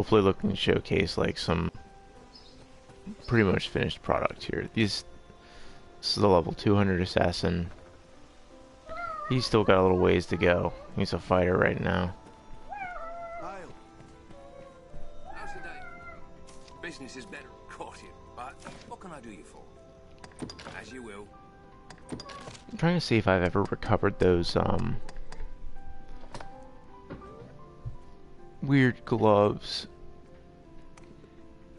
hopefully looking to showcase like some pretty much finished product here. This is the level 200 assassin. He's still got a little ways to go. He's a fighter right now. How's the day? Business is better, caught you. But what can I do you for? As you will. I'm trying to see if I've ever recovered those weird gloves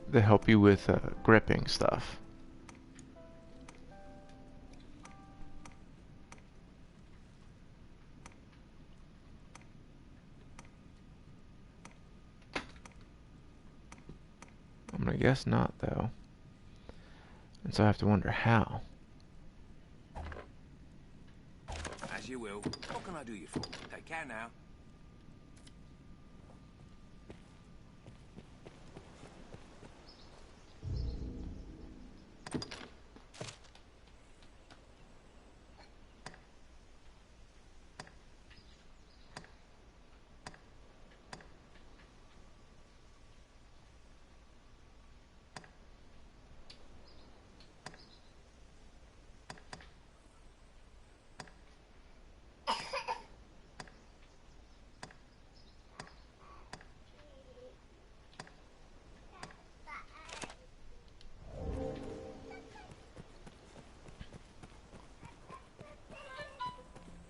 that help you with gripping stuff. I'm gonna guess not, though. And so I have to wonder how. As you will. What can I do you for? Take care now.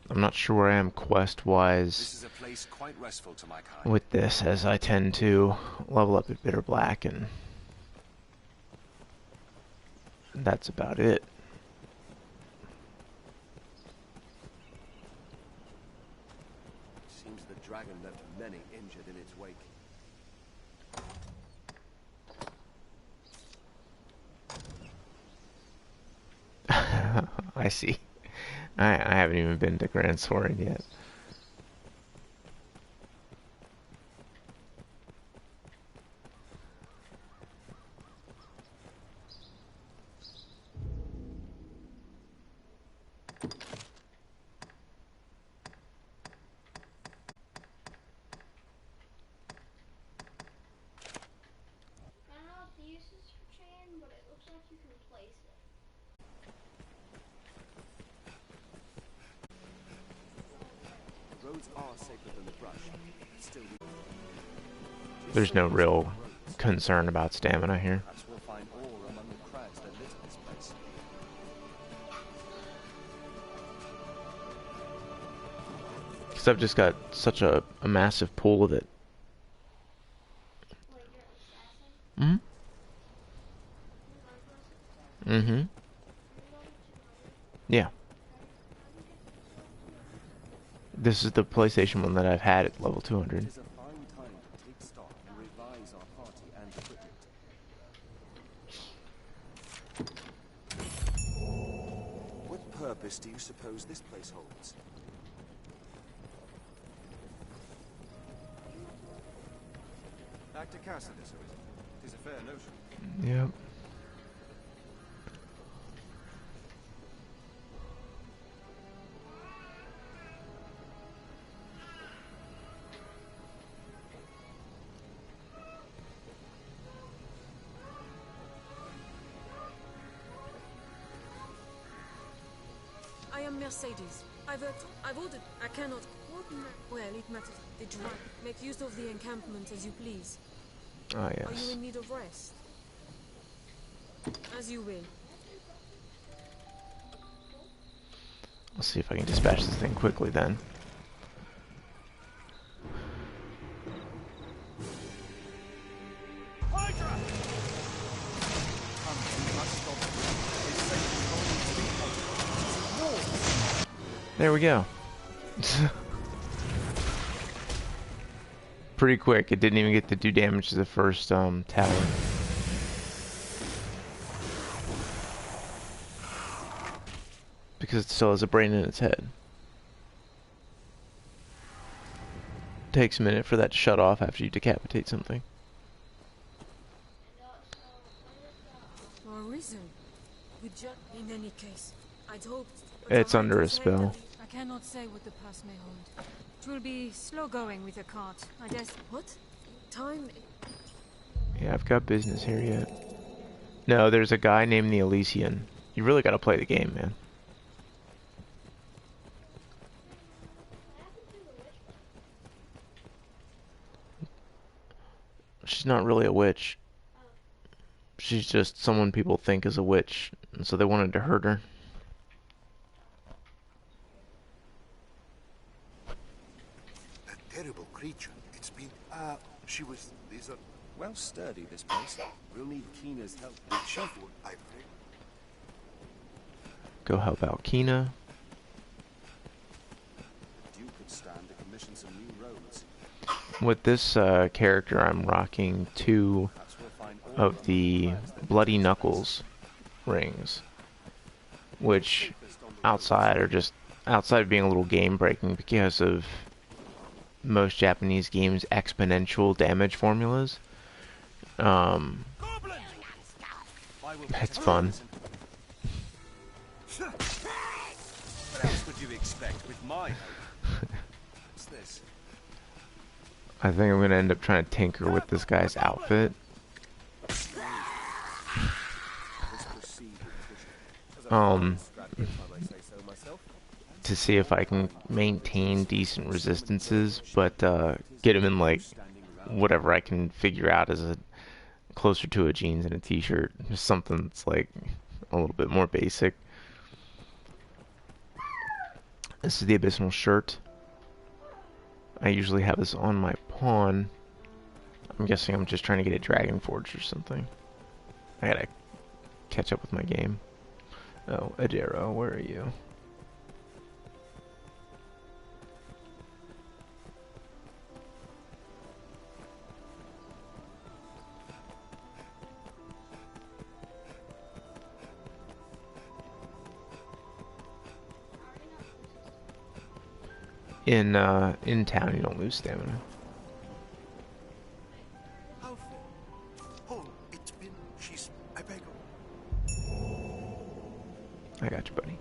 I'm not sure where I am quest-wise This is a place quite restful to my kind. with this, as I tend to level up at Bitter Black, and that's about it. Seems the dragon left many injured in its wake. I see. I haven't even been to Grand Soren yet. I don't know what the use is for chain, but it looks like you can place it. The roads are safer than the brush. Still, There's no real concern about stamina here. perhaps we'll find ore among the crags that litter this place. Because I've just got such a massive pool of it. Like your assassin. Mm-hmm. Mm-hmm. Yeah. This is the PlayStation one that I've had at level 200. It is a fine time to take stock and revise our party and equipment. What purpose do you suppose this place holds? Back to Cassidy, so it is a fair notion. Yep. I am Mercedes. I've ordered. I cannot. Well, it matters. Did you make use of the encampment as you please? Ah, Are you yes. in need of rest? As you will. Let's see if I can dispatch this thing quickly then. There we go. Pretty quick. It didn't even get to do damage to the first tower. Because it still has a brain in its head. Takes a minute for that to shut off after you decapitate something. For a reason. In any case, I'd hoped. It's under a spell. I cannot say what the pass may hold. It will be slow going with a cart. I guess. What? Time Yeah, I've got business here yet. No, there's a guy named the Elysian. You really gotta play the game, man. She's not really a witch. She's just someone people think is a witch, and so they wanted to hurt her. That terrible creature. It's been, she was, these are, Well sturdy, this place. We'll need Keena's help. with shovel, I think. Go help out Kina. Duke could stand to commission some new roads. With this character, I'm rocking 2 Perhaps we'll find all of the Bloody Knuckles rings, which outside are just outside of being a little game breaking because of most Japanese games' exponential damage formulas. It's fun. What else would you expect with my help? What's this? I think I'm gonna end up trying to tinker with this guy's outfit. Let's proceed with pushing. Scrap if I may say so myself. To see if I can maintain decent resistances, but get him in like whatever I can figure out as a closer to a jeans and a t-shirt, just something that's like a little bit more basic. This is the Abysmal shirt. I usually have this on my pawn. I'm guessing I'm just trying to get a Dragon Forge or something. I gotta catch up with my game. Oh, Adero, where are you? In town, you don't lose stamina. How far? Oh, it's been, she's, I beg her. I got you, buddy.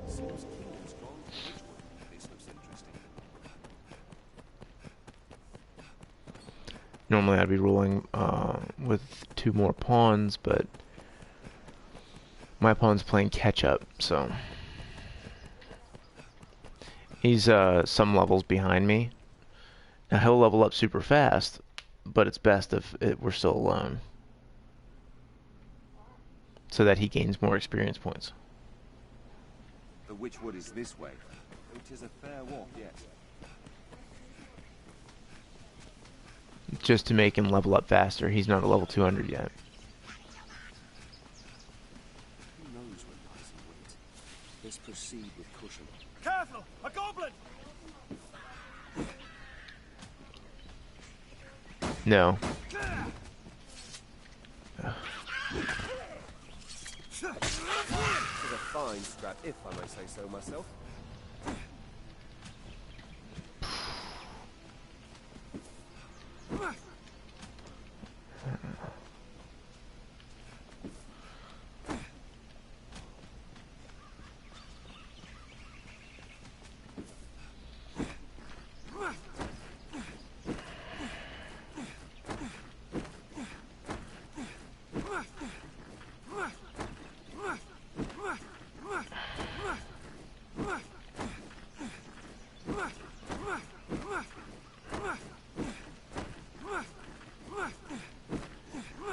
Seems Keena's gone to Ridgewood. This looks interesting. Normally I'd be ruling with 2 more pawns, but my pawn's playing catch up, so he's some levels behind me. Now he'll level up super fast, but it's best if we're still alone, so that he gains more experience points. The Witchwood is this way, though it is a fair walk yet. Just to make him level up faster. He's not at level 200 yet. Who knows when lies in wait? Let's proceed with caution. Careful! A goblin! No. It is a fine scrap, if I may say so myself.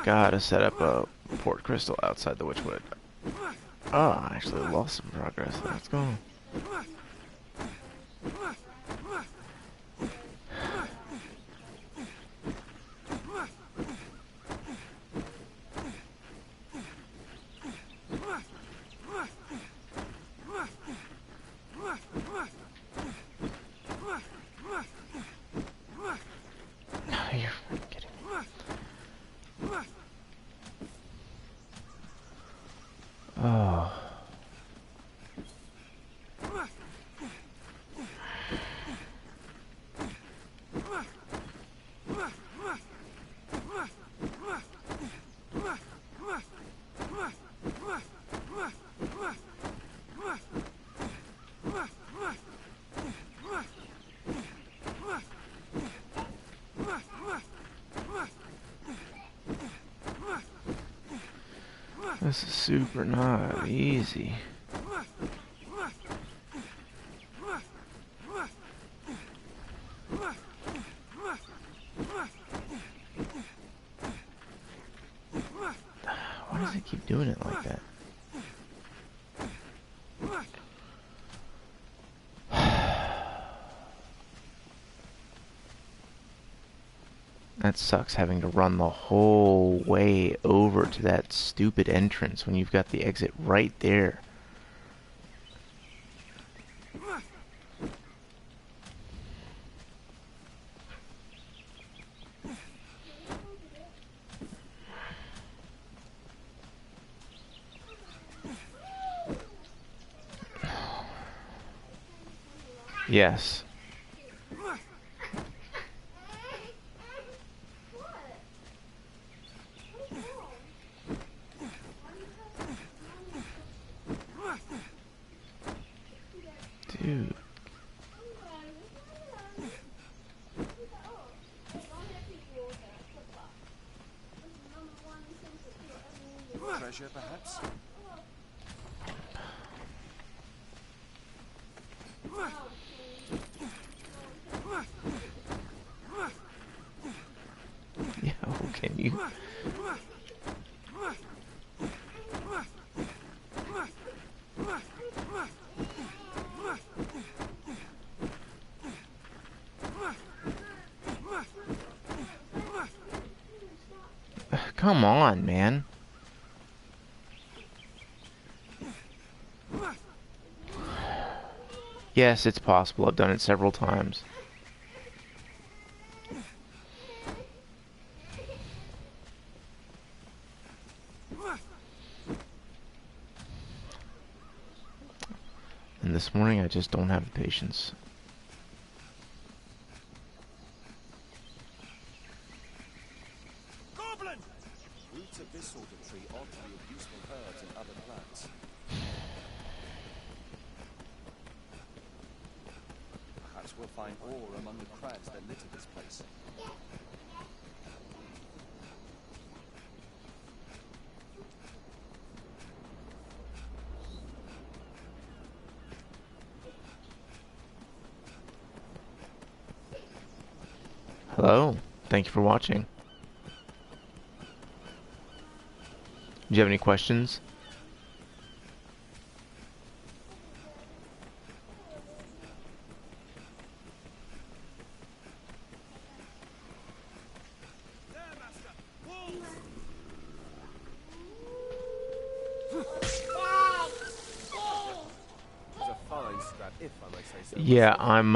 Gotta set up a port crystal outside the Witchwood. Oh, I actually lost some progress. Let's go. You're kidding me. Oh. This is super not easy. Why does it keep doing it like that? That sucks, having to run the whole way over to that stupid entrance when you've got the exit right there. Yes. Dude. Treasure, perhaps? Yo, can you? Come on, man. Yes, it's possible. I've done it several times. And this morning I just don't have the patience. Goblin! Roots of this sort of tree ought to yield useful herbs and other plants. Perhaps we'll find ore among the crags that litter this place. Hello. Thank you for watching. Do you have any questions? There, Master! Wolves! It's a fine scrap, if I may say so. Yeah, I'm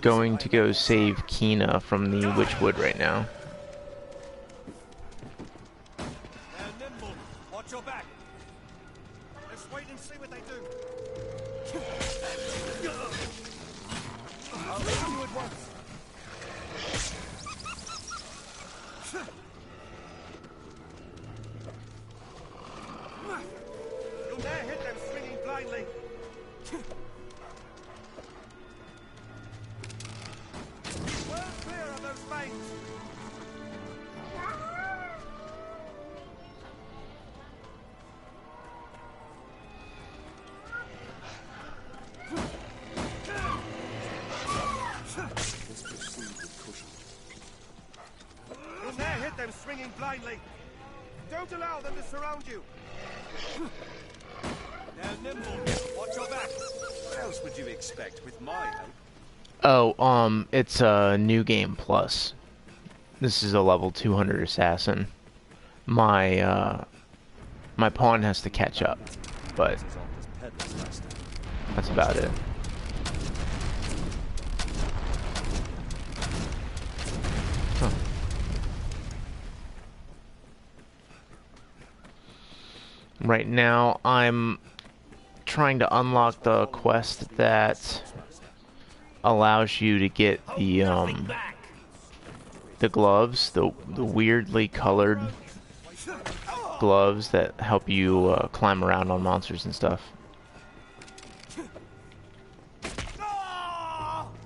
going to go save Kina from the Witchwood right now. They're nimble. Watch your back. Let's wait and see what they do. I'll leave you at once. You'll dare hit them swinging blindly. Well clear of those fangs. This proceed with caution. You'll dare hit them swinging blindly. Don't allow them to surround you. They're nimble. Watch your back. What else would you expect with my help? Oh, it's a new game plus. This is a level 200 assassin. My pawn has to catch up, but that's about it. Huh. Right now, I'm trying to unlock the quest that allows you to get the gloves, the weirdly colored gloves that help you climb around on monsters and stuff.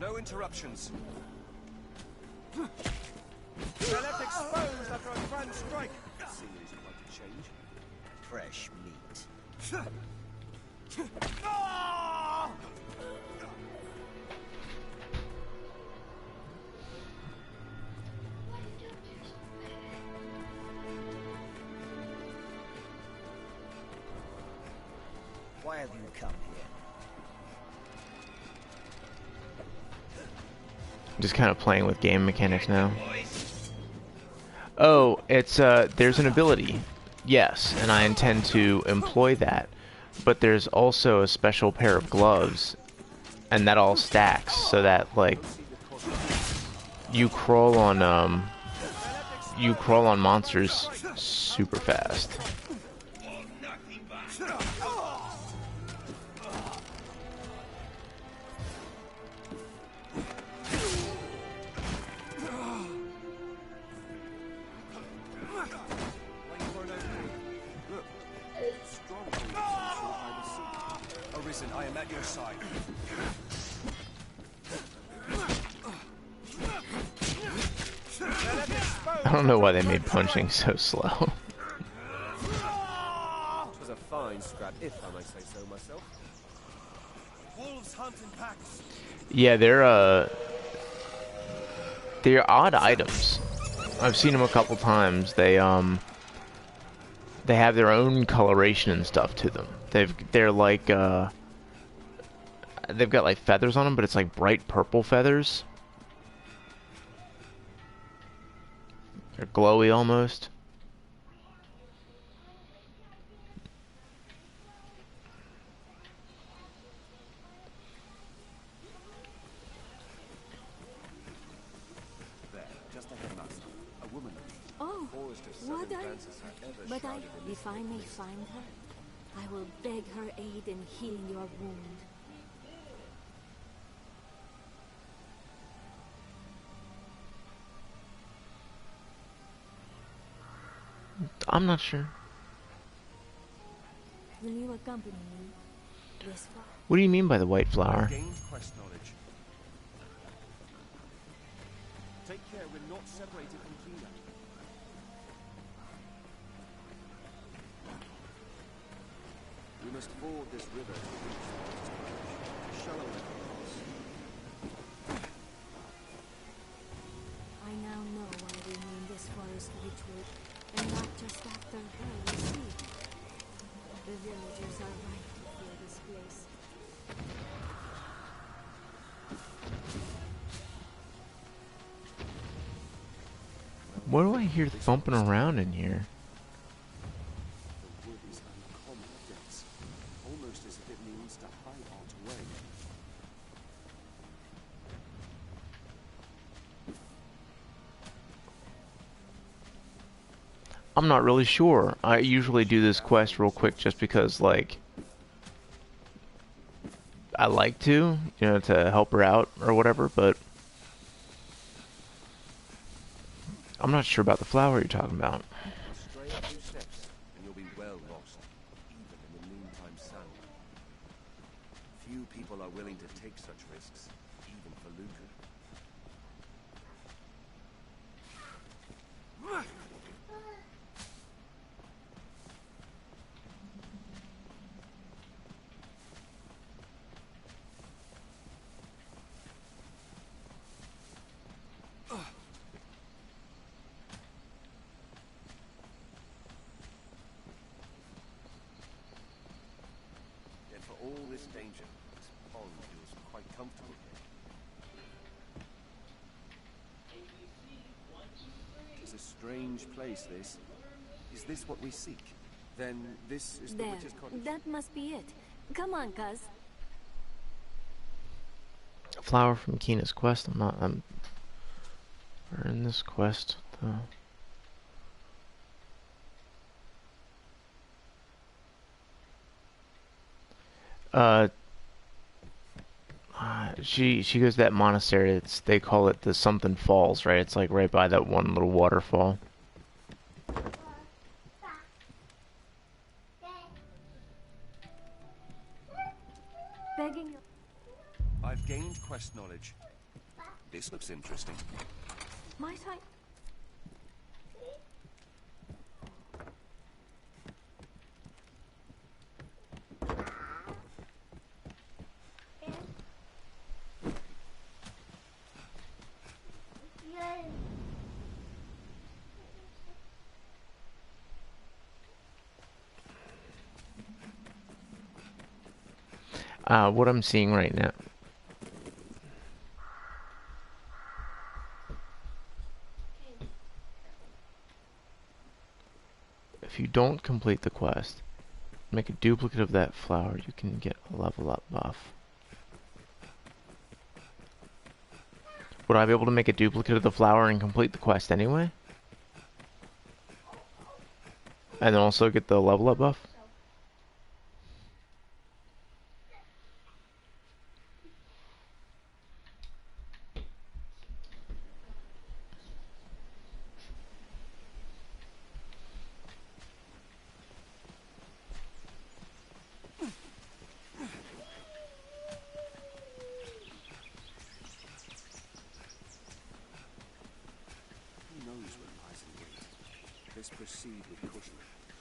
No interruptions. They're left exposed after a grand strike. scenery's quite a change. Fresh meat. Why have you come here? I'm just kind of playing with game mechanics now. Oh, it's there's an ability. Yes, and I intend to employ that. But there's also a special pair of gloves, and that all stacks so that like you crawl on monsters super fast. Arisen, I am at your side. I don't know why they made punching so slow. It was a fine scrap, if I may say so myself. Wolves hunt in packs. Yeah, they're odd items. I've seen them a couple times. They have their own coloration and stuff to them. They're like they've got like feathers on them, but it's like bright purple feathers. They're glowy almost. There, just ahead of us. A woman. Oh, Forest of would southern I? Francis had ever But shrouded in if I may find her, I will beg her aid in healing your wound. I'm not sure. Will you accompany me this far? What do you mean by the white flower? gained quest knowledge. Take care, we're not separated from Kina. We must ford this river to reach the next village. Shallow enough to cross. I now know why they name this forest Witchwood, and not just after her, you see. The villagers are right to fear this place. What do I hear thumping around in here? The wood is uncommonly dense, almost as if it means to hide art away. I'm not really sure. I usually do this quest real quick just because, like, I like to, you know, to help her out or whatever, but I'm not sure about the flower you're talking about. Stray a few steps, and you'll be well lost, even in the noontime sun. Few people are willing to take such risks, even for lucre. Yet for all this danger, this pond feels quite comfortable here. It's a strange place, this. Is this what we seek? Then this is the There, witch's cottage. that must be it. Come on, cuz. A flower from Kina's quest. We're in this quest, though. She goes to that monastery. They call it the something falls, right? It's like right by that one little waterfall. Begging. I've gained quest knowledge. This looks interesting. Might I? What I'm seeing right now. If you don't complete the quest, make a duplicate of that flower, you can get a level up buff. Would I be able to make a duplicate of the flower and complete the quest anyway? And then also get the level up buff? Who knows what lies in wait? Let's proceed with caution.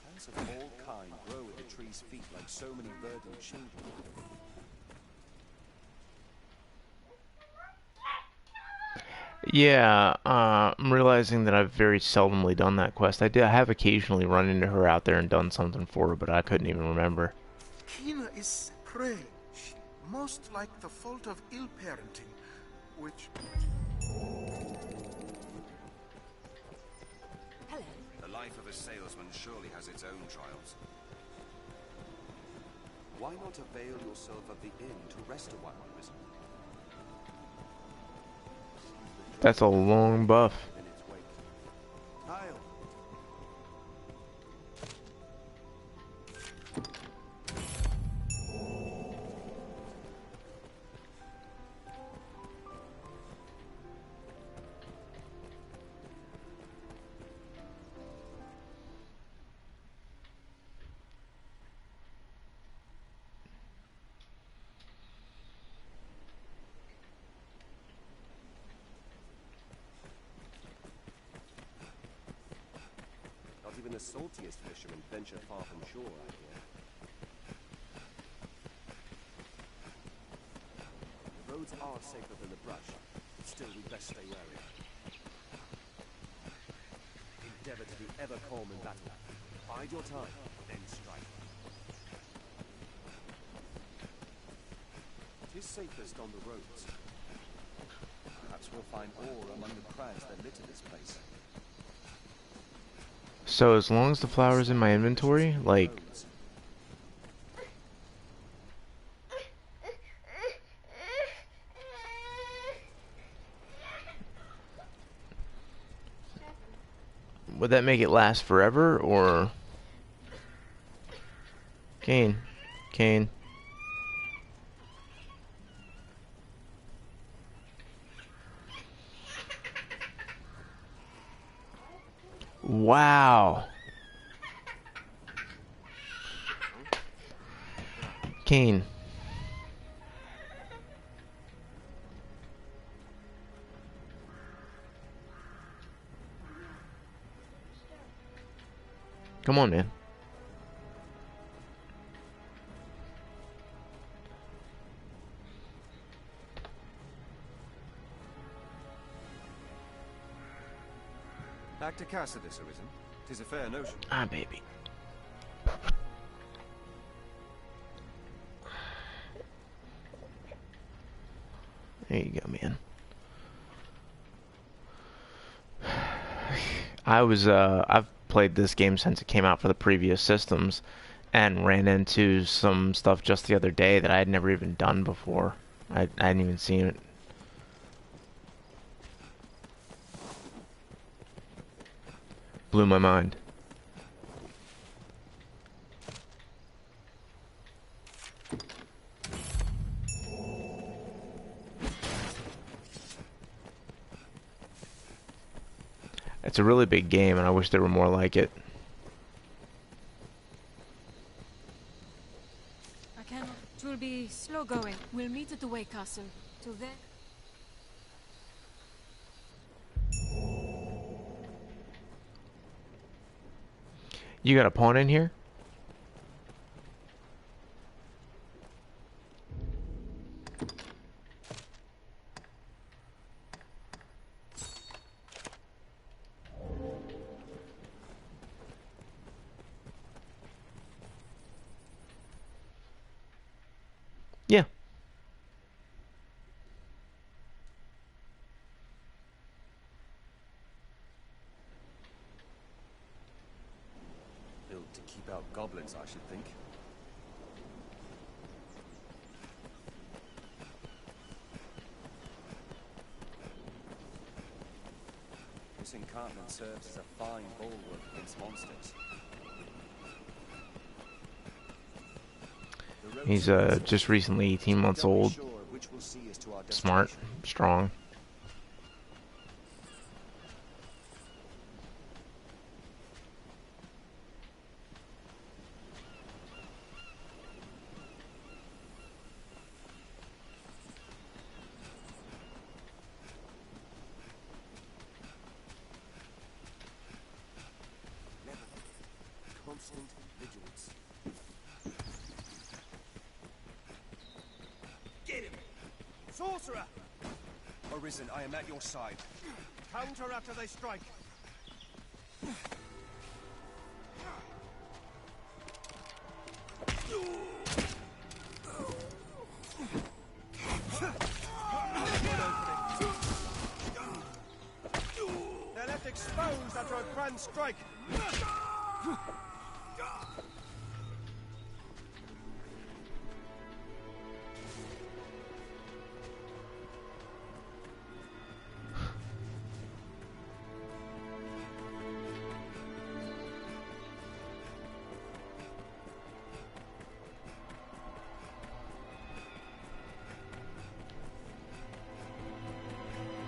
Plants of all kind grow at the tree's feet like so many verdant children. Yeah, I'm realizing that I've very seldomly done that quest. I have occasionally run into her out there and done something for her, but I couldn't even remember. Kina is strange, most like the fault of ill parenting, which... Hello. The life of a salesman surely has its own trials. Why not avail yourself of the inn to rest a while, Risen? That's a long buff. In its wake. Kyle! Not even the saltiest fishermen venture far from shore, I hear. The roads are safer than the brush, but still we'd best stay wary. Endeavor to be ever calm in battle. Bide your time, then strike. It is safest on the roads. Perhaps we'll find ore among the crags that litter this place. So as long as the flower's in my inventory, like... Would that make it last forever, or... Kane. Kane. Wow. Kane. Come on, man. Back to Cassidus, Arisen. 'Tis a fair notion. Ah, baby. There you go, man. I've played this game since it came out for the previous systems, and ran into some stuff just the other day that I had never even done before. I hadn't even seen it. Blew my mind. It's a really big game, and I wish there were more like it. I cannot. It will be slow going. We'll meet at the Way Castle. Till then. You got a pawn in here? Yeah. Built to keep out goblins, I should think. This encampment serves as a fine bulwark against monsters. The road He's seems just recently 18 months old. sure which we'll see as to our Smart, destination. strong. Constant vigilance. Get him! Sorcerer! Arisen, I am at your side. Counter after they strike. They're left exposed after a grand strike.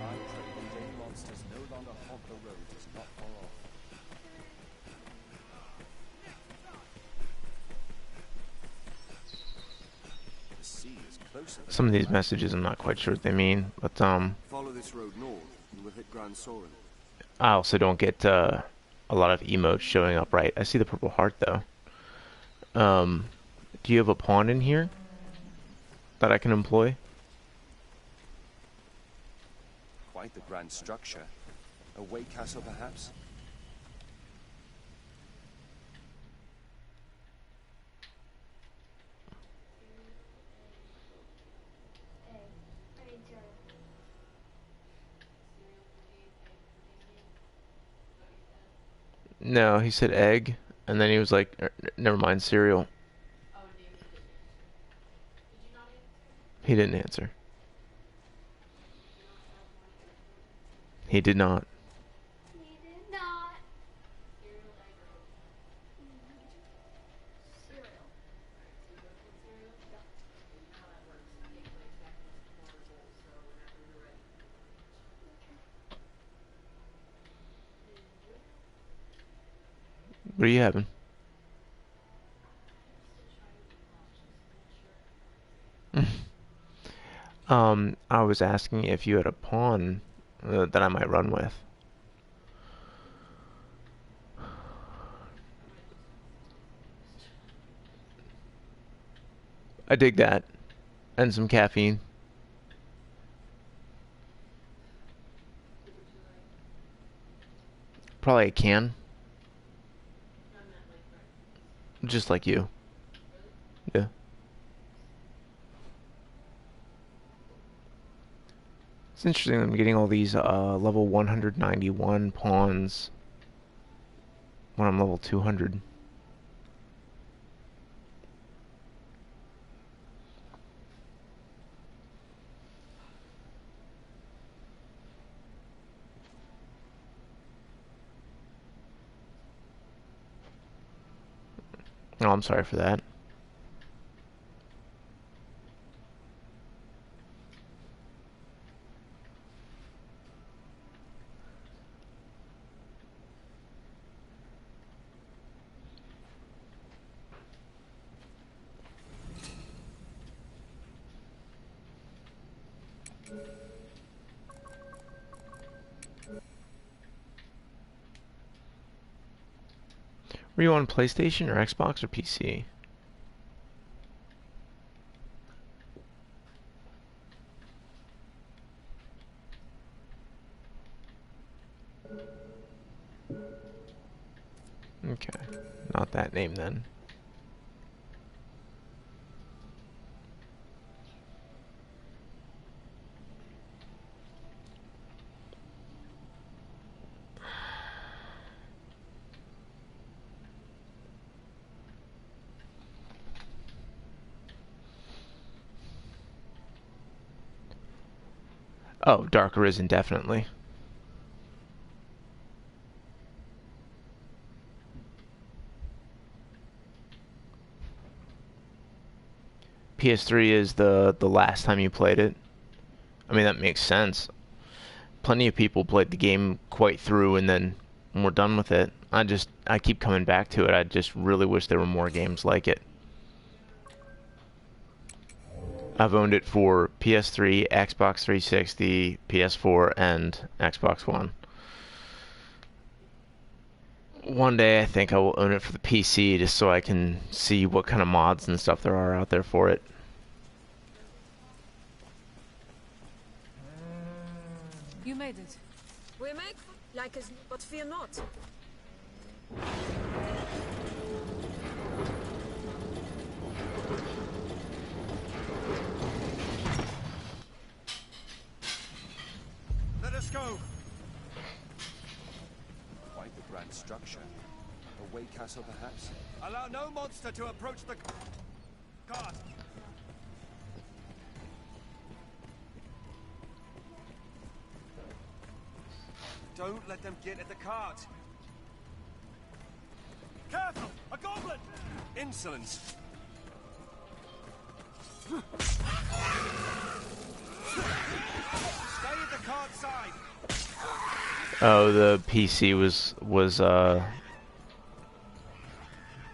I pray the day monsters no longer haunt the road is not far off. The sea is closer than Some of these messages I'm not quite sure what they mean, but Follow this road north, and we'll hit Grand Soren. I also don't get a lot of emotes showing up right. I see the purple heart though. Do you have a pawn in here that I can employ? Quite the grand structure. A way castle, perhaps? Hey, I need cereal. No, he said egg, and then he was like, never mind, cereal. He didn't answer. He did not. He did not. Cereal. What are you having? I was asking if you had a pawn that I might run with. I dig that. And some caffeine. Probably a can. Just like you. Yeah. It's interesting I'm getting all these level 191 pawns when I'm level 200. Oh, I'm sorry for that. Were you on PlayStation or Xbox or PC? Okay, not that name then. Oh, Dark Arisen, definitely. PS3 is the last time you played it. I mean, that makes sense. Plenty of people played the game quite through and then we're done with it. I keep coming back to it. I just really wish there were more games like it. I've owned it for PS3, Xbox 360, PS4, and Xbox One. One day I think I will own it for the PC just so I can see what kind of mods and stuff there are out there for it. You made it. We make like us, but fear not. Let us go. Quite the grand structure. A way castle, perhaps. Allow no monster to approach the guard. Don't let them get at the cart. Careful! A goblin! Insolence! Stay at the cart side! Oh, the PC was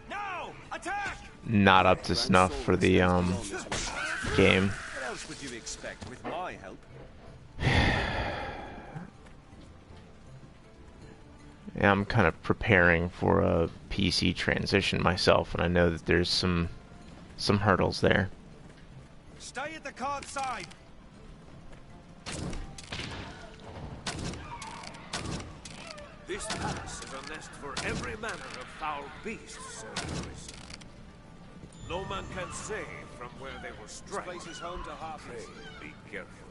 Now! Attack! not up to snuff for the game. What else would you expect with my help? Yeah, I'm kind of preparing for a PC transition myself, and I know that there's some hurdles there. Stay at the cart side! This palace is a nest for every manner of foul beasts, Sir Harris. No man can say from where they were struck. This place is home to harpies. Be careful.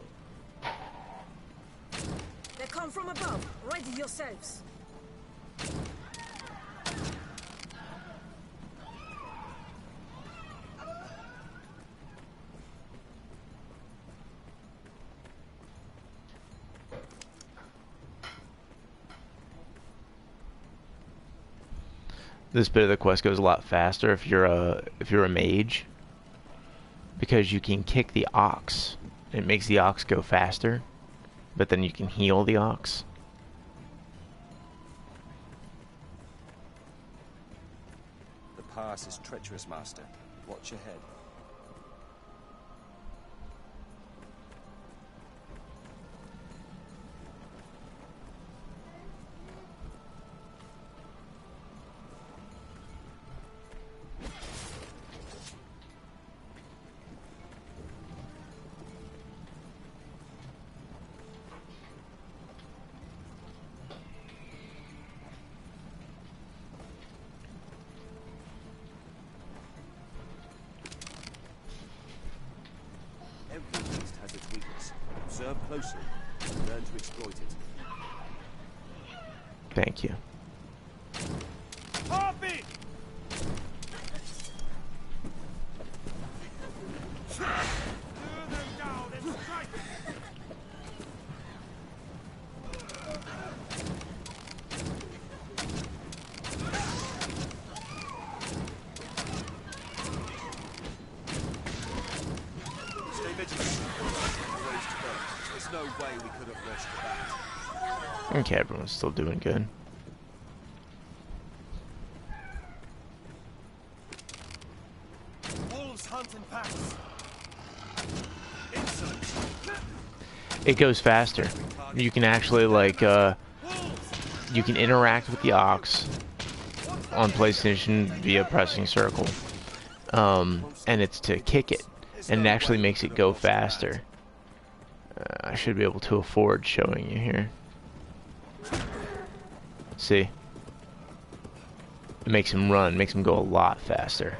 They come from above. Ready yourselves. This bit of the quest goes a lot faster if you're a mage, because you can kick the ox. It makes the ox go faster, but then you can heal the ox. The pass is treacherous, Master. Watch your head. Every beast has its weakness. Observe closely and learn to exploit it. Thank you. Harpy! Lure them down and strike! Stay vigilant. Always to go. There's no way we could have rushed that. Okay, everyone's still doing good. Wolves hunt in packs. Insolent. It goes faster. You can actually like you can interact with the ox on PlayStation via pressing circle, and it's to kick it, and it actually makes it go faster. I should be able to afford showing you here. See? It makes him run, makes him go a lot faster.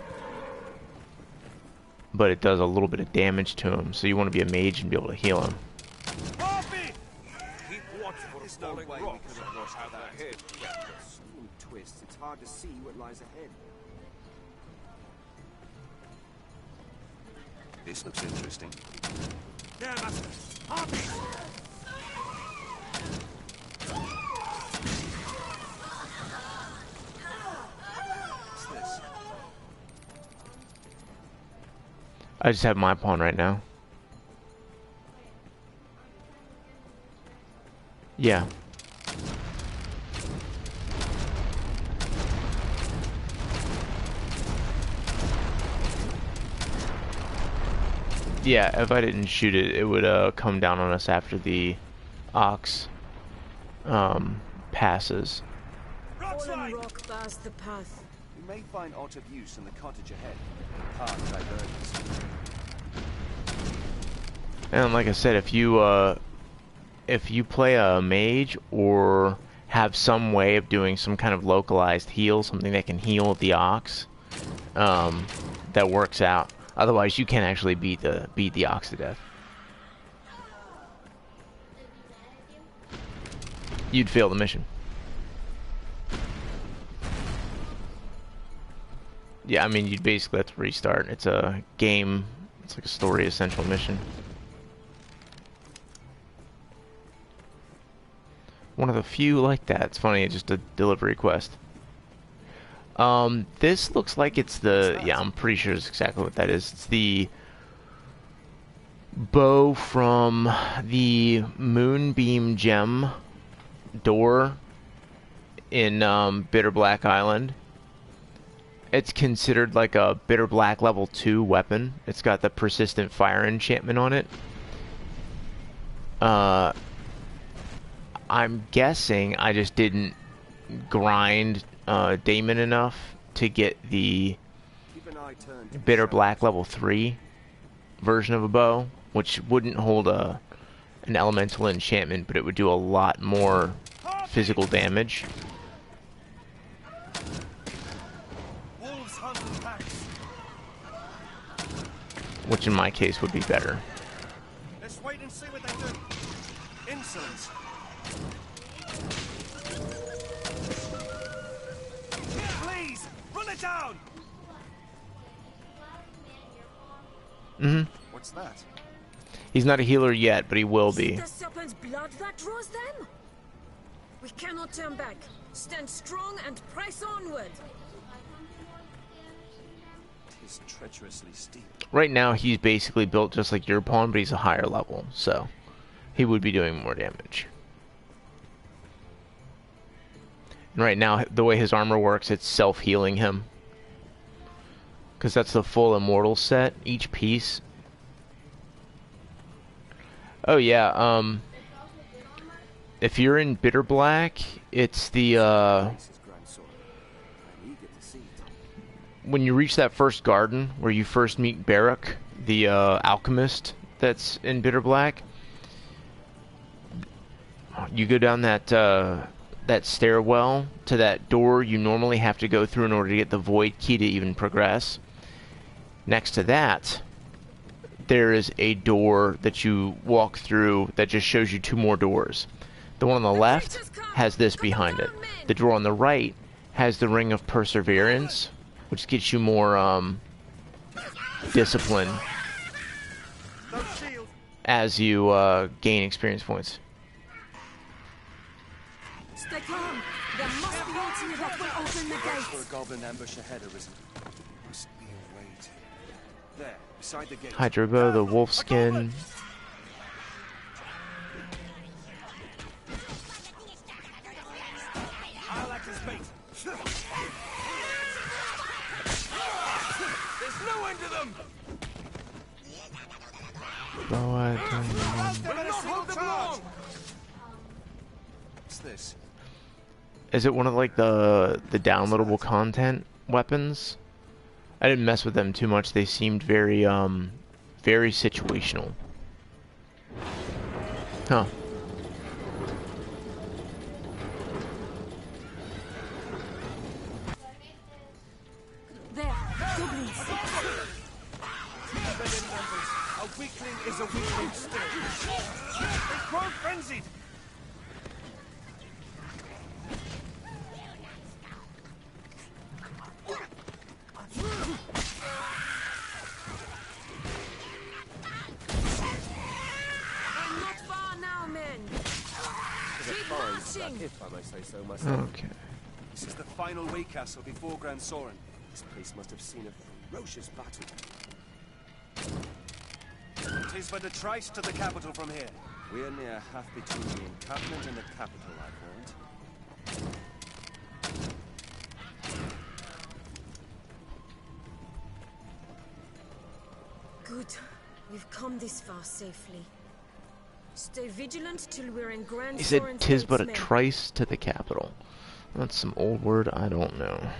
But it does a little bit of damage to him, so you want to be a mage and be able to heal him. Harpy! Keep watch for There's no falling way we rocks. could have rushed Have that. a head, Raptors. Twists, it's hard to see what lies ahead. This looks interesting. There, Master. Harpies! What's this? I just have my pawn right now. Yeah. Yeah, if I didn't shoot it, it would come down on us after the ox passes. Fallen rock bars the path. We may find aught of use in the cottage ahead. The path diverges. And like I said, if you play a mage or have some way of doing some kind of localized heal, something that can heal the ox, that works out. Otherwise, you can't actually beat the ox to death. You'd fail the mission. Yeah, I mean, you'd basically have to restart. It's a game. It's like a story essential mission. One of the few like that. It's funny, it's just a delivery quest. This looks like it's the... Yeah, I'm pretty sure it's exactly what that is. It's the bow from the Moonbeam Gem door in Bitter Black Island. It's considered like a Bitter Black level 2 weapon. It's got the persistent fire enchantment on it. I'm guessing I just didn't grind Damon enough to get the Bitter Black level 3 version of a bow, which wouldn't hold an elemental enchantment, but it would do a lot more physical damage. Which in my case would be better. Let's wait and see what they do. Insolence. Please, run it down. What's that? He's not a healer yet, but he will be. The serpent's blood that draws them? We cannot turn back. Stand strong and press onward. Tis treacherously steep. Right now, he's basically built just like your pawn, but he's a higher level, so he would be doing more damage. And right now, the way his armor works, it's self-healing him. Because that's the full immortal set, each piece. Oh yeah, if you're in Bitter Black, it's the, when you reach that first garden, where you first meet Barak, the alchemist that's in Bitter Black, you go down that stairwell to that door you normally have to go through in order to get the void key to even progress. Next to that, there is a door that you walk through that just shows you two more doors. The one on the left has this behind it. The door on the right has the Ring of Perseverance, which gets you more discipline as you gain experience points. Stay calm. There must be ulti that will open the For a gates. goblin ambush ahead, arisen. Must be a way to... There, beside the gate. Hydrobo, the wolf skin. I'll act as bait. There's no end to them. We're gonna hold them long. What's this? Is it one of like the downloadable content weapons? I didn't mess with them too much. They seemed very very situational. Huh. There, goblins. A weakling is a weakling still. They've grown frenzied. I'm not far now, men. a Keep find for that, marching! if I may say so myself. Okay. This is the final way castle before Grand Soren. This place must have seen a ferocious battle. 'Tis but a trice to the capital from here. We're near half between the encampment and the capital, I've heard. Good. We've come this far safely. Stay vigilant till we're in Grand He said, Soren's "'Tis gates, but a men." trice to the capital." That's some old word I don't know.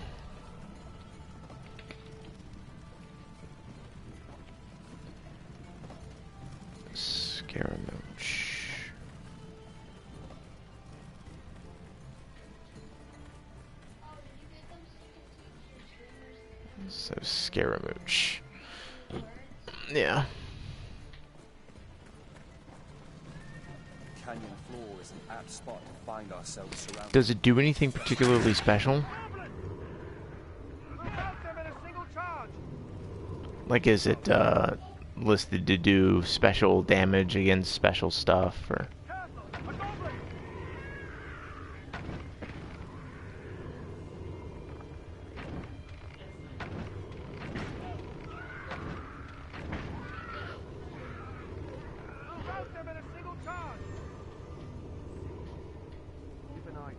Scaramouche. So Scaramouche. Yeah. Canyon floor is an apt spot to find ourselves surrounded. Does it do anything particularly special? Like, is it listed to do special damage against special stuff, or?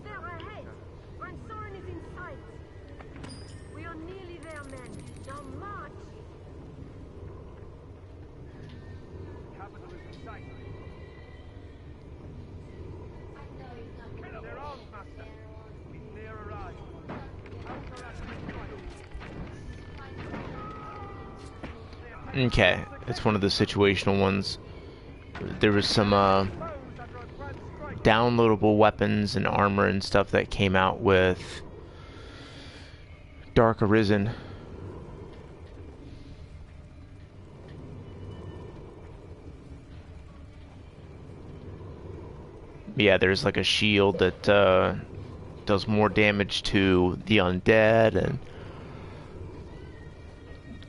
There ahead! Grand Soren is in sight! We are nearly there, men. Now march! Capital is in sight. They're armed, master. We've near arrived. Okay, it's one of the situational ones. There was some downloadable weapons and armor and stuff that came out with Dark Arisen. Yeah, there's like a shield that does more damage to the undead and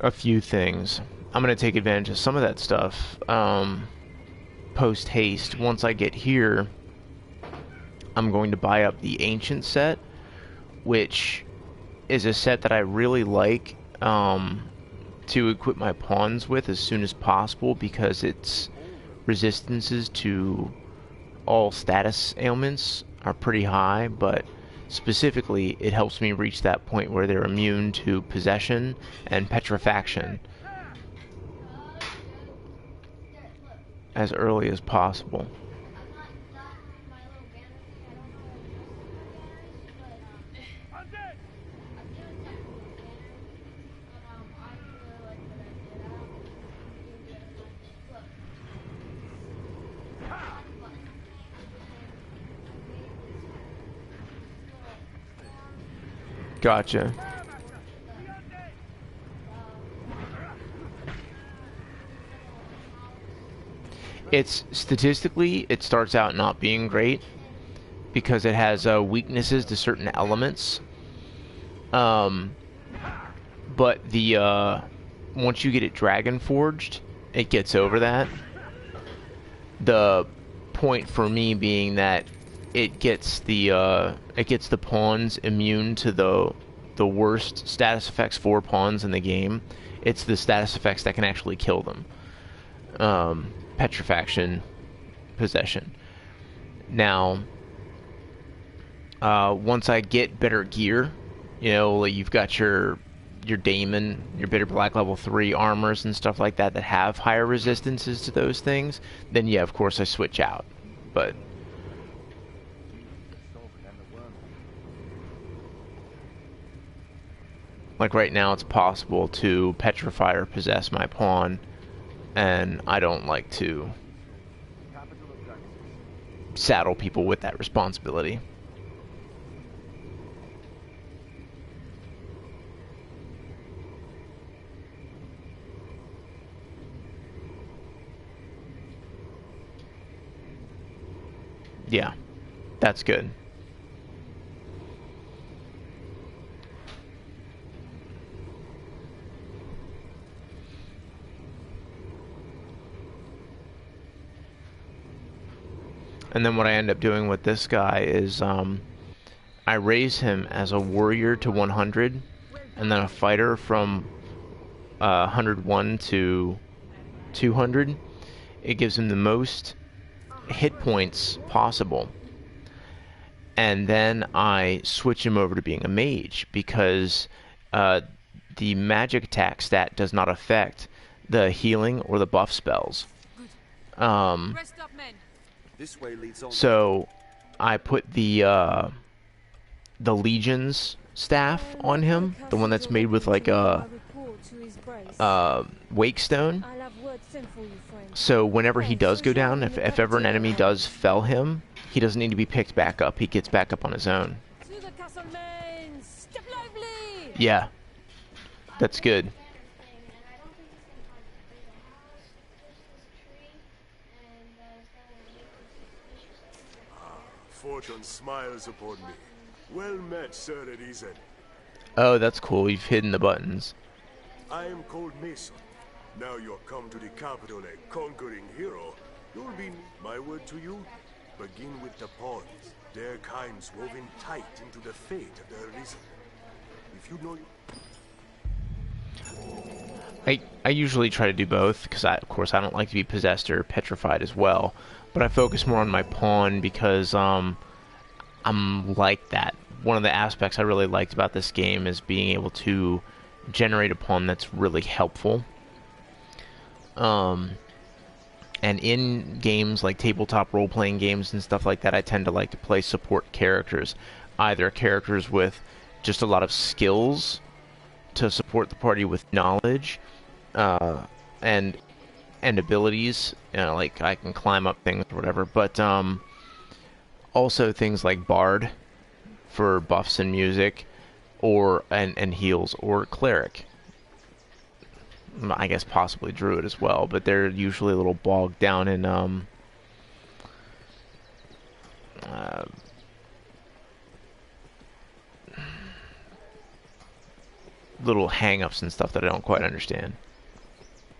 a few things. I'm going to take advantage of some of that stuff post haste. Once I get here, I'm going to buy up the Ancient set, which is a set that I really like to equip my pawns with as soon as possible, because its resistances to all status ailments are pretty high, but specifically it helps me reach that point where they're immune to possession and petrifaction as early as possible. Gotcha. It's statistically, it starts out not being great because it has weaknesses to certain elements. But the once you get it dragon forged, it gets over that. The point for me being that it gets the pawns immune to the worst status effects for pawns in the game. It's the status effects that can actually kill them. Petrifaction, possession. Now, once I get better gear, you know, like you've got your Daemon, your Bitter Black level 3 armors and stuff like that that have higher resistances to those things, then yeah, of course I switch out. But like right now, it's possible to petrify or possess my pawn, and I don't like to saddle people with that responsibility. Yeah, that's good. And then what I end up doing with this guy is I raise him as a warrior to 100, and then a fighter from 101 to 200. It gives him the most hit points possible. And then I switch him over to being a mage because the magic attack stat does not affect the healing or the buff spells. Rest up, men. This way leads on. So I put the Legion's staff on him, the one that's made with like a wake stone. So whenever he does go down, if ever an enemy does fell him, he doesn't need to be picked back up. He gets back up on his own. To the castle, men. Step lively. Yeah, that's good. Fortune smiles upon me. Well met, Sir Edison. Oh, that's cool. You've hidden the buttons. I am called Mason. Now you're come to the capital a conquering hero. You'll be my word to you. Begin with the pawns. Their kinds woven tight into the fate of their reason. If you know I usually try to do both because of course I don't like to be possessed or petrified as well, but I focus more on my pawn because I'm like that. One of the aspects I really liked about this game is being able to generate a pawn that's really helpful. And in games like tabletop role-playing games and stuff like that, I tend to like to play support characters. Either characters with just a lot of skills to support the party with knowledge, and abilities, you know, like I can climb up things or whatever, but also things like Bard for buffs and music, or and heals, or Cleric. I guess possibly Druid as well, but they're usually a little bogged down in little hang-ups and stuff that I don't quite understand.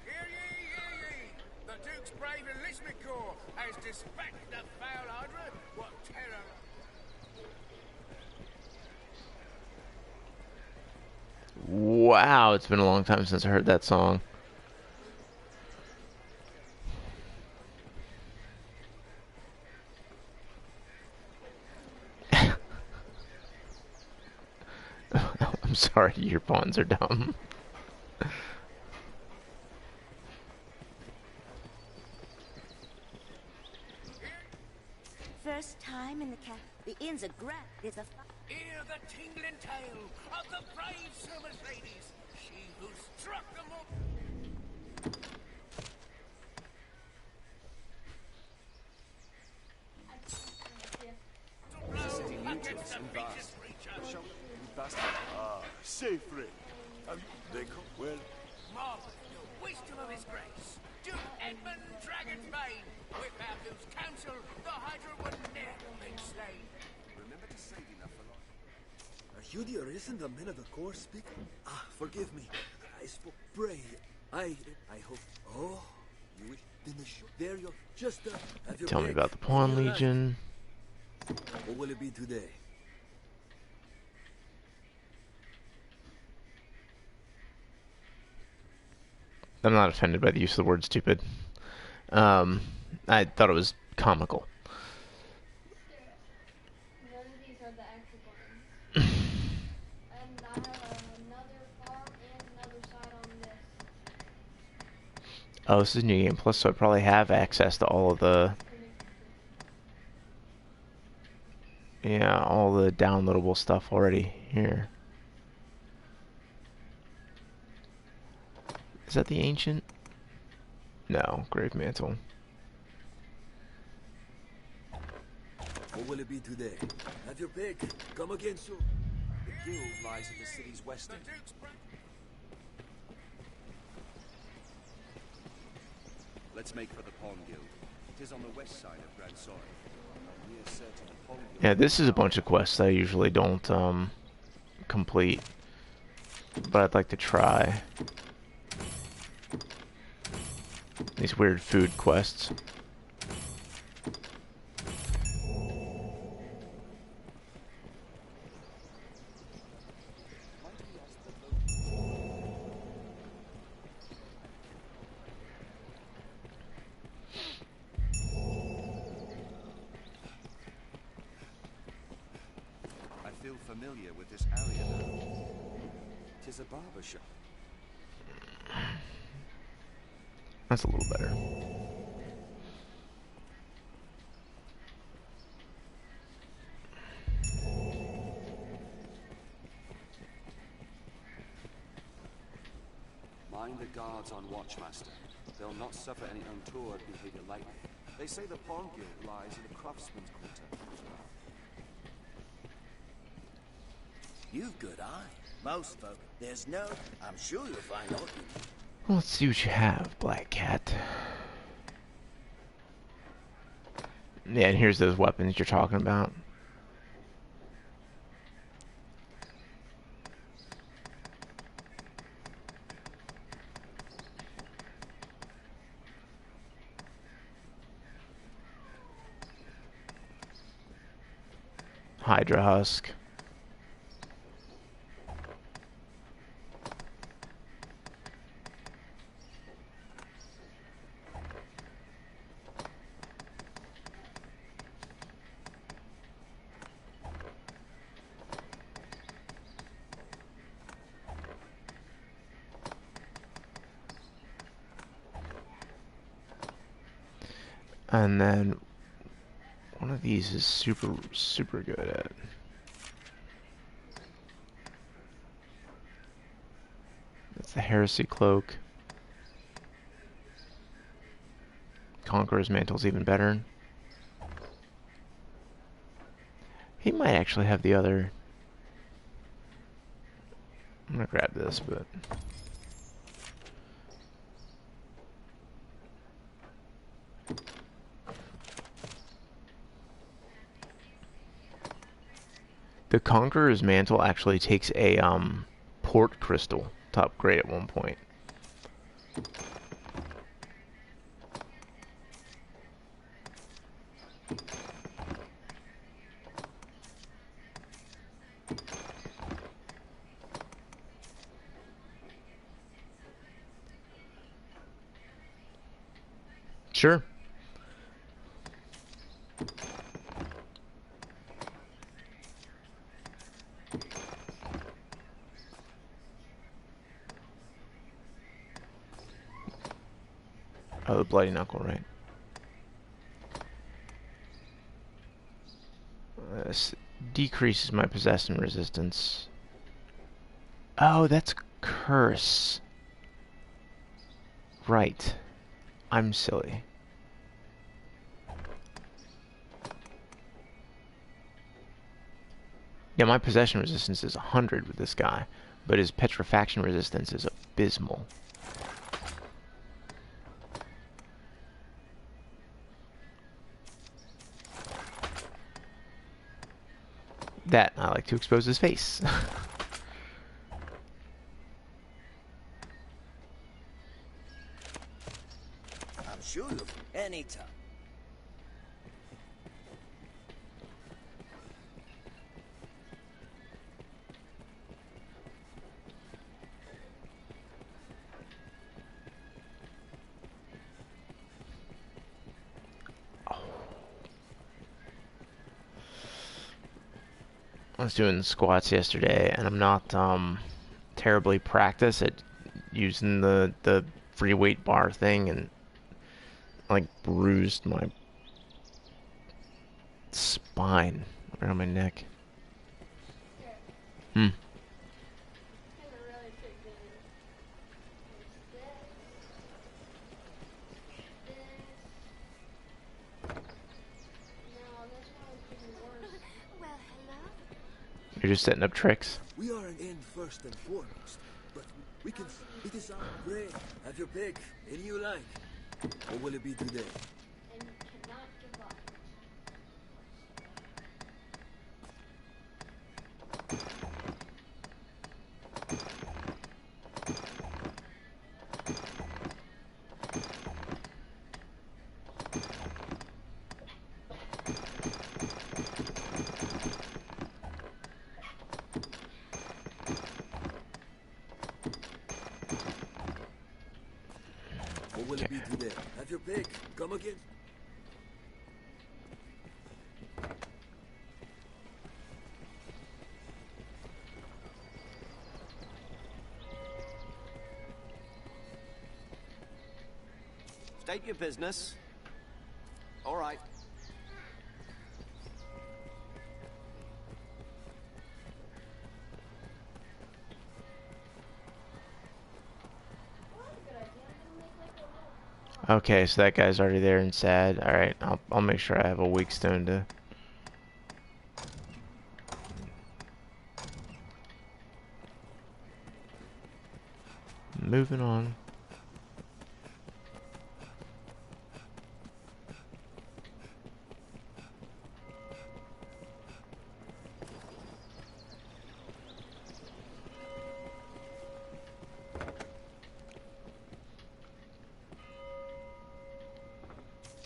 Hear ye! The Duke's brave enlistment corps has dispatched the foul Hydra. What terror! Wow, it's been a long time since I heard that song. I'm sorry, your pawns are dumb. First time in the the inn's a There's a Hear the tingling tale of the brave Sir Mercedes, she who struck them all. Say, friend. They come well. Marvel the wisdom of his grace. Duke Edmund Dragonsbane, without whose counsel the Hydra would never have been slain. Remember to save enough for life. Are you the arisen the men of the corps speak? Ah, forgive me. I spoke pray. I hope. Oh, you then there you're just have your Tell me pick. about the Pawn Legion. What will it be today? I'm not offended by the use of the word stupid. I thought it was comical. None of these are the actual buttons. And I have another farm and another side on this. Oh, this is a new game plus, so I probably have access to all of the... Yeah, all the downloadable stuff already here. Is that the ancient? No, Grave Mantle. What will it be today? Have your pick. Come again soon. The guild lies at the city's west end. Let's make for the Pawn Guild. It is on the west side of Grand Soil. We are certain the Pawn Guild... Yeah, this is a bunch of quests I usually don't complete, but I'd like to try. These weird food quests. familiar with this area now. Tis a barber shop. That's a little better. Mind the guards on watch, Master. They'll not suffer any untoward behavior lightly. They say the Pawn Guild lies in the craftsman's quarter. You've good eye. Most folk, there's no... I'm sure you'll find out. Well, let's see what you have, Black Cat. Yeah, and here's those weapons you're talking about. Hydra Husk. And then one of these is super good at. That's the Heresy Cloak. Conqueror's Mantle's even better. He might actually have the other. I'm gonna grab this, but the Conqueror's Mantle actually takes a port crystal to upgrade at one point. Sure. Oh, the Bloody Knuckle, right? This decreases my possession resistance. Oh, that's curse. Right. I'm silly. Yeah, my possession resistance is 100 with this guy, but his petrifaction resistance is abysmal. That, I like to expose his face. I'm sure you'll... Anytime. I was doing squats yesterday, and I'm not terribly practiced at using the free weight bar thing, and like bruised my spine around my neck. Hmm. You're just setting up tricks. We are an end first and foremost, but we can... It is our pray. Have your pick. Any you like. What will it be today? And cannot give up. What will it be today? Have your pick. Come again. State your business. All right. Okay, so that guy's already there and sad. Alright, I'll make sure I have a weak stone to... Moving on.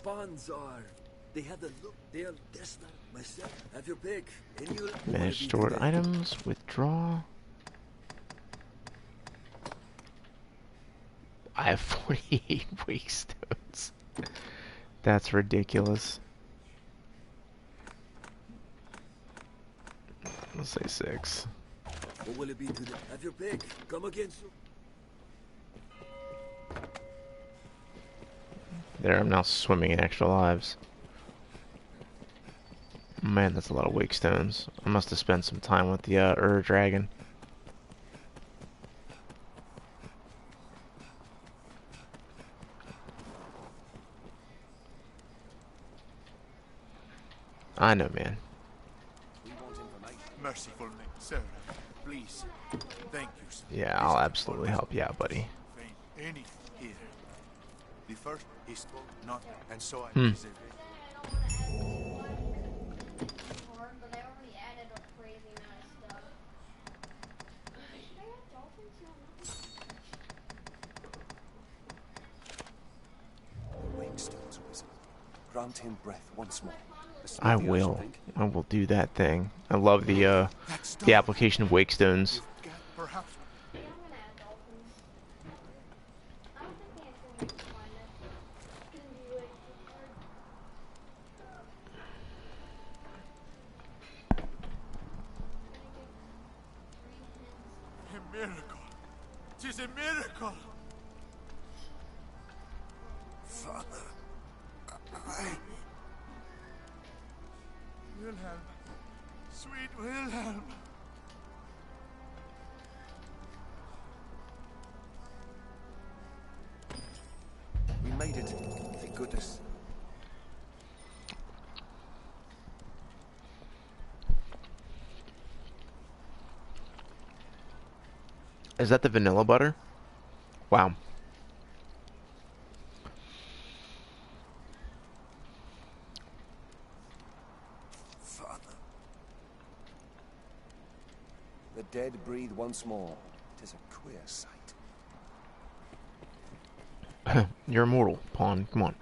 Bonds are. They have the look. They are destined. Myself. Have your pick. And you'll Manage stored items. Withdraw. I have 48 weak stones. That's ridiculous. Let's say 6. What will it be today? Have your pick. Come again soon. There, I'm now swimming in extra lives. Man, that's a lot of wake stones. I must have spent some time with the Dragon. I know, man. Merciful sir, please. Thank you, sir. Yeah, I'll absolutely help you out, buddy. Any here. The first is not, and so I Hmm. deserve it. But they already added a crazy amount of stuff. Should I have dolphins? No, Wakestone's wizard. Grant him breath once more. I will. I will do that thing. I love the application of wake stones. Perhaps. yeah, I'm gonna add dolphins. I don't think they actually need to find it. It's gonna be like hard. A miracle. It is a miracle. Father, Wilhelm, sweet Wilhelm. We made it. Thank goodness. Is that the vanilla butter? Wow. Father. The dead breathe once more. It is a queer sight. You're immortal, Pawn. Come on.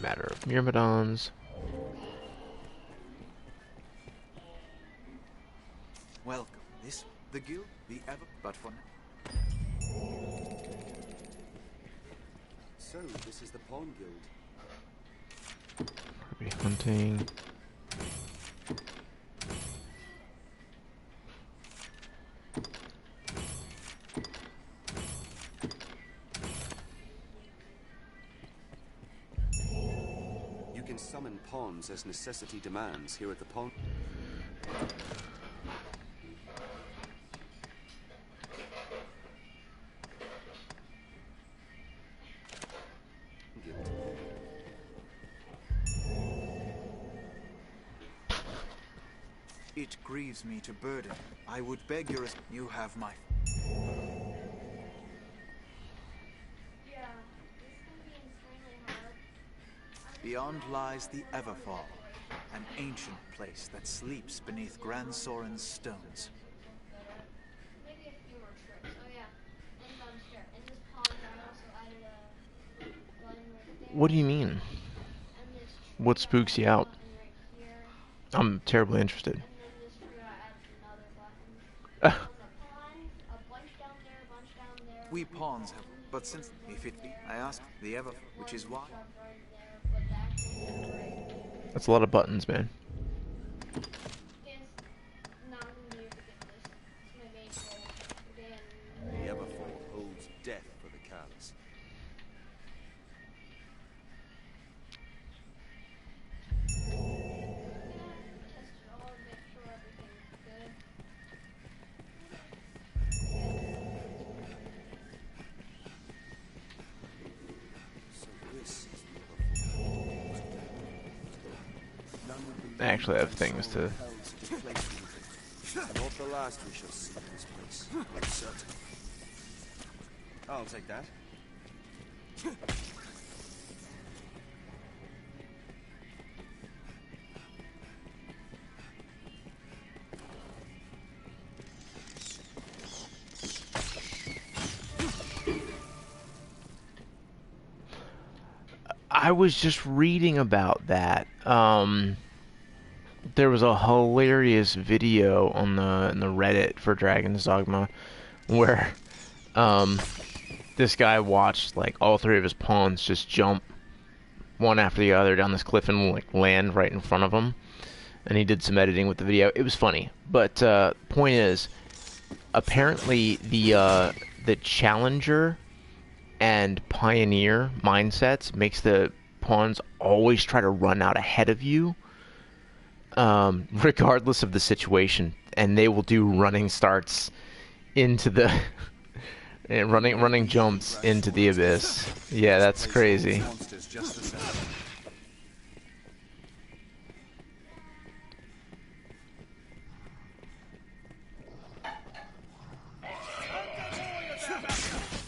Matter of myrmidons. Welcome. This, the guild, the ever, but for now. So, this is the Pawn Guild. Are we hunting? You can summon pawns as necessity demands here at the Pawn. Guild. It grieves me to burden. I would beg your... You have my... Yeah, this is gonna be insanely hard. Beyond lies the Everfall, an ancient place that sleeps beneath Grand Soren's stones. Maybe a few more tricks. Oh yeah, and here, in this pond, I also added a button right there. What do you mean? And this tree What spooks you out? button right here. I'm terribly interested. And then this tree, I added another button. On the pond, a bunch down there, a bunch down there. We pawns have... But since... If it be... I asked the Ever... Which is why... Shoved right there, but that actually is great. That's a lot of buttons, man. Against, not gonna be able to get this. It's my main goal. Again, The Everfall holds death for the careless. test it all, make sure everything's good. So this is the Everfall. None would I actually have things to... Not the last we shall see of this place. I'm certain. I'll take that. I was just reading about that. There was a hilarious video on the Reddit for Dragon's Dogma where this guy watched like all three of his pawns just jump one after the other down this cliff and like land right in front of him. And he did some editing with the video. It was funny, but point is, apparently the Challenger and Pioneer mindsets makes the pawns always try to run out ahead of you, regardless of the situation, and they will do running starts into the running jumps into the abyss. Yeah, that's crazy.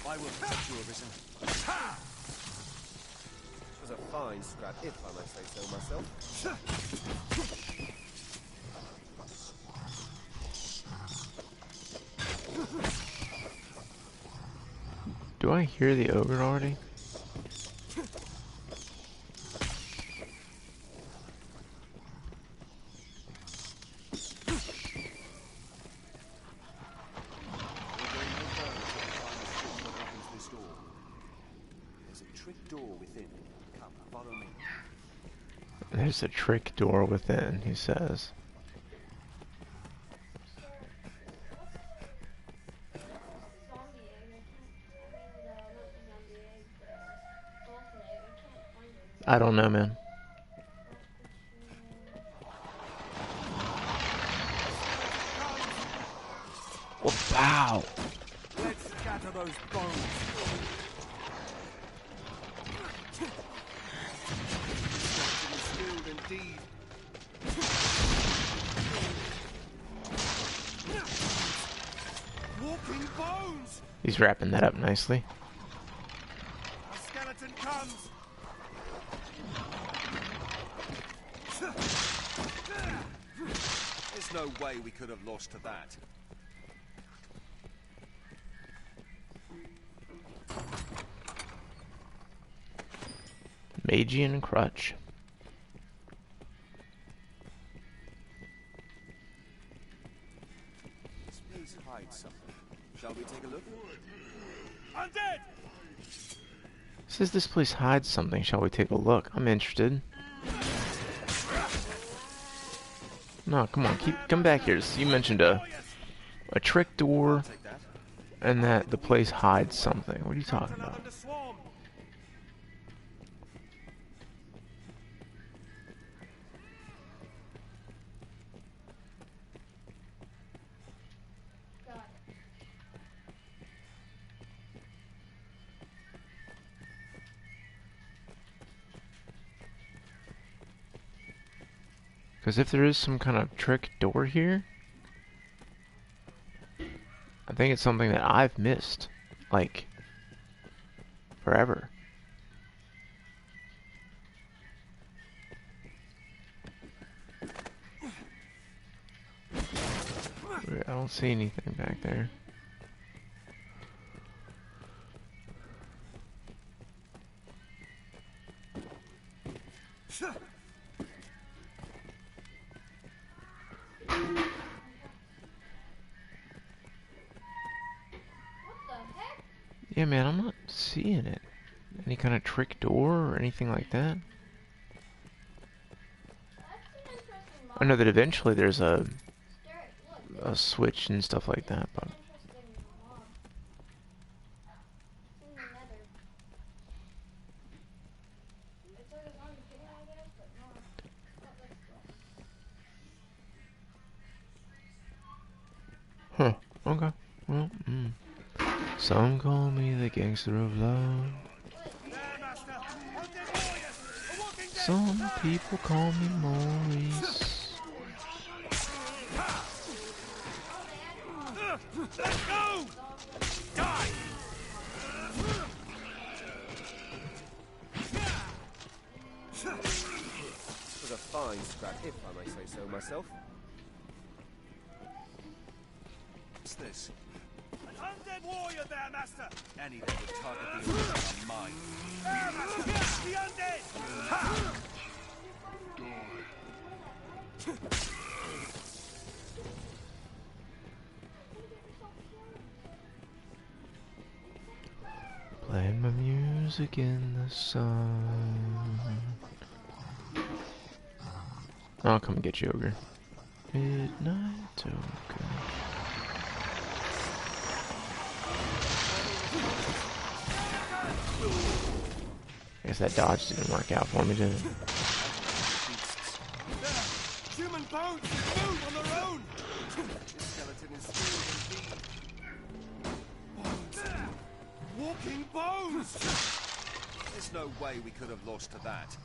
I will protect you, Arisen. It was a fine scrap, if I may say so myself. Do I hear the ogre already? There's a trick door within, he says. I don't know, man. Oh, wow. Let's scatter those bones. Skilled indeed. Walking bones. He's wrapping that up nicely. A skeleton comes. There's no way we could have lost to that. Magian crutch. This place hides something. Shall we take a look? Undead! Says this place hides something. Shall we take a look? I'm interested. No, come on, come back here. You mentioned a trick door, and that the place hides something. What are you talking about? Because if there is some kind of trick door here, I think it's something that I've missed, like, forever. I don't see anything back there. Yeah, man, I'm not seeing it. Any kind of trick door or anything like that? I know that eventually there's Derek, look, a switch and stuff like that, but interesting mob. It's in the nether. It's like a zombie killer, I guess, but not. Let's go. huh? Okay. Well, some call me the gangster of love. Some people call me Maurice. Let's go! Die! Was a fine scrap, if I may say so myself. What's this? An undead warrior there, master! Any that would target the original are mine. There, master! The undead! Ha! Playing my music in the sun. I'll come get you, ogre. Midnight token. I guess that dodge didn't work out for me, did it? Human bones move on their own! This skeleton is still indeed. Bones! Walking bones! There's no way we could have lost to that.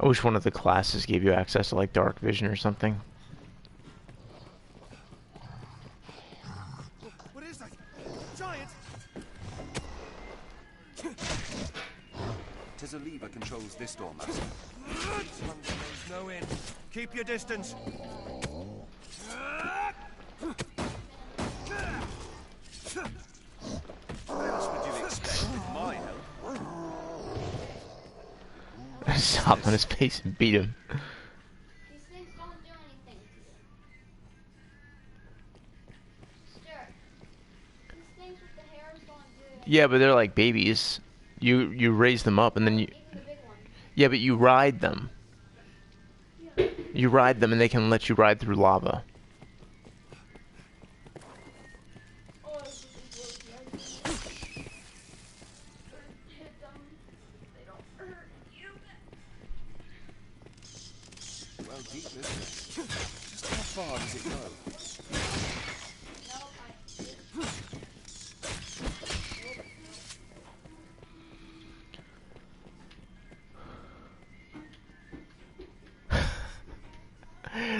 I wish one of the classes gave you access to like dark vision or something. What is that? Giant! Tis a lever controls this door, master. There's no end. Keep your distance. What else would you expect with my help? Stop on his face and beat him. These things don't do anything to you. Derek, these things with the hairs don't do. Yeah, but they're like babies. You raise them up and then you. Even the big one. Yeah, but you ride them. You ride them and they can let you ride through lava. Oh, this is working. Hit them. They don't hurt you. Well, deep, isn't it? Just how far does it go?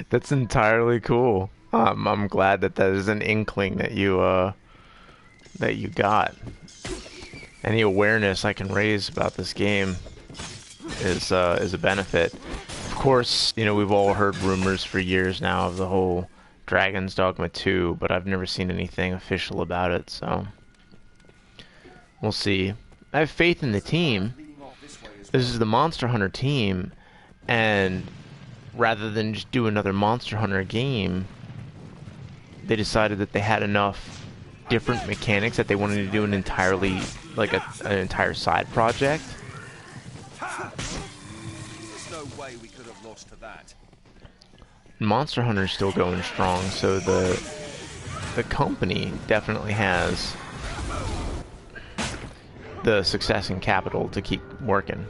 That's entirely cool. I'm glad that that is an inkling that you got. Any awareness I can raise about this game is a benefit. Of course, you know, we've all heard rumors for years now of the whole Dragon's Dogma 2, but I've never seen anything official about it, so we'll see. I have faith in the team. This is the Monster Hunter team, and rather than just do another Monster Hunter game, they decided that they had enough different mechanics that they wanted to do an entirely, like an entire side project. There's no way we could have lost to that. Monster Hunter's still going strong, so the company definitely has the success and capital to keep working.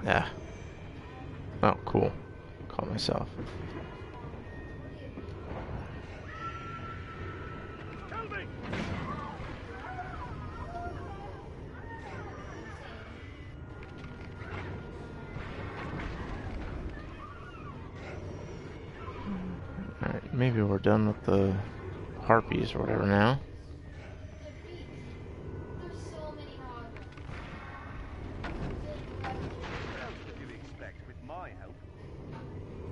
Yeah. Oh, cool. Call myself. maybe we're done with the harpies or whatever now. There's so many hogs. What else would you expect with my help?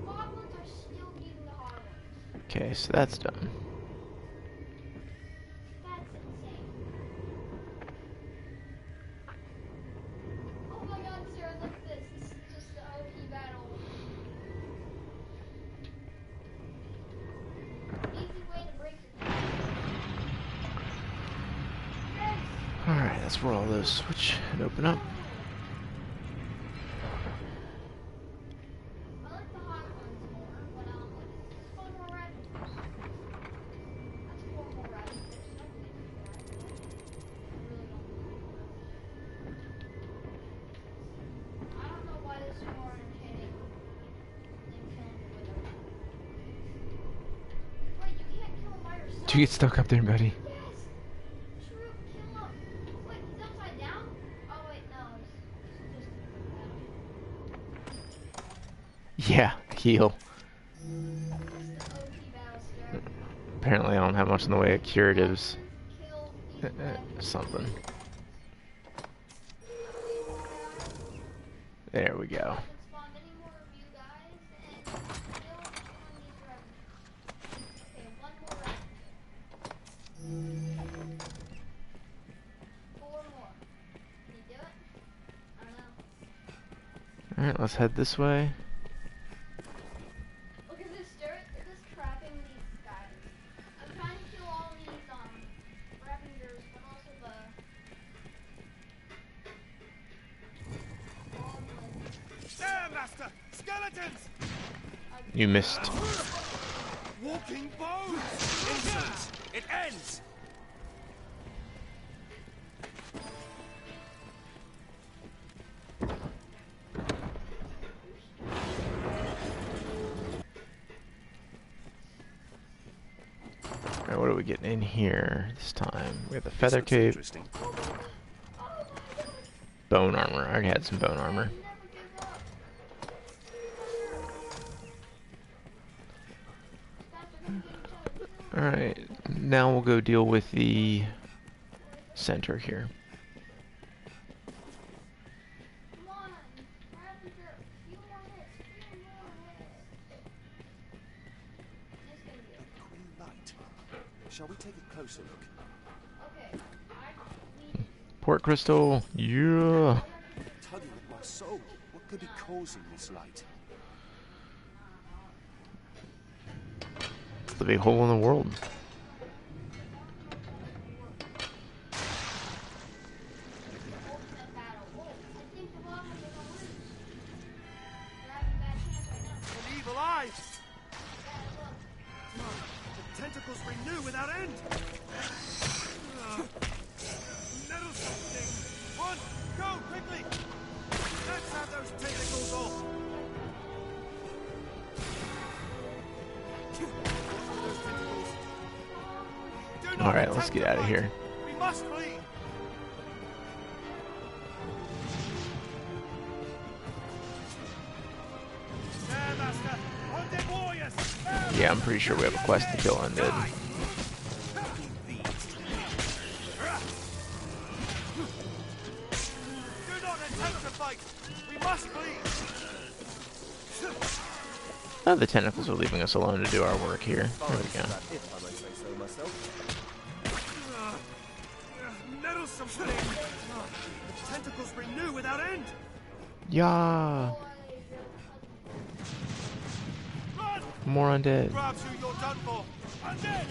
Goblins are still beating the hoglins. Okay, so that's done. That's insane. Oh my god, Sarah, look at this. This is just the RP battle. Easy way to break your Yes! Alright, let's roll those switch and open up. I like the hoglins more, but let's spawn more ravagers. That's 4 more ravagers. Don't think of that. I really don't think of that. I don't know why this is more entertaining than killing the wither. Wait, you can't kill him by yourself. Did you get stuck up there, buddy? Yes! True, kill him. Wait, he's upside down? Oh wait, no, it's just a quick battle. Yeah, heal. It's the OP battle, Scarab. Apparently I don't have much in the way of curatives. Kill these ravagers. Something. There we go. Spawn many more of you guys and kill these ravagers. Okay, 1 more ravager. 4 more. Can you do it? I don't know. Alright, let's head this way. Look at this dirt. They're just trapping these guys. I'm trying to kill all these ravagers, but also the goblins. There, Master! Skeletons! You missed. Walking bones! Instant! It ends! Alright, what are we getting in here this time? We have the feather Looks cape, interesting. bone armor. I already had some bone armor. Alright, now we'll go deal with the center here. Come on, ravager. Few more hits. Few more hits. It's gonna be okay. Green light. Shall we take a closer look? Okay, I need Port crystal, yeah. Tugging at my soul. What could be causing this light? It's the big hole in the world. ultimate battle. Oh, I think the goblins are gonna lose. They're having a bad chance right now. An evil eyes! Yeah, look. The tentacles renew without end! Meddlesome thing! One, go quickly! Let's have those tentacles off! Those tentacles. Do not Alright, let's attempt get to out of fight. here. We must flee! There, Master! Undead warriors! There! Yeah, I'm pretty sure we have a quest to kill undead. Do not attempt to fight! We must flee! Oh, the tentacles are leaving us alone to do our work here. There we go. If I may say so myself. Meddlesome thing! The tentacles renew without end! Yeah, Run! more undead. Grabs who you're done for! Undead!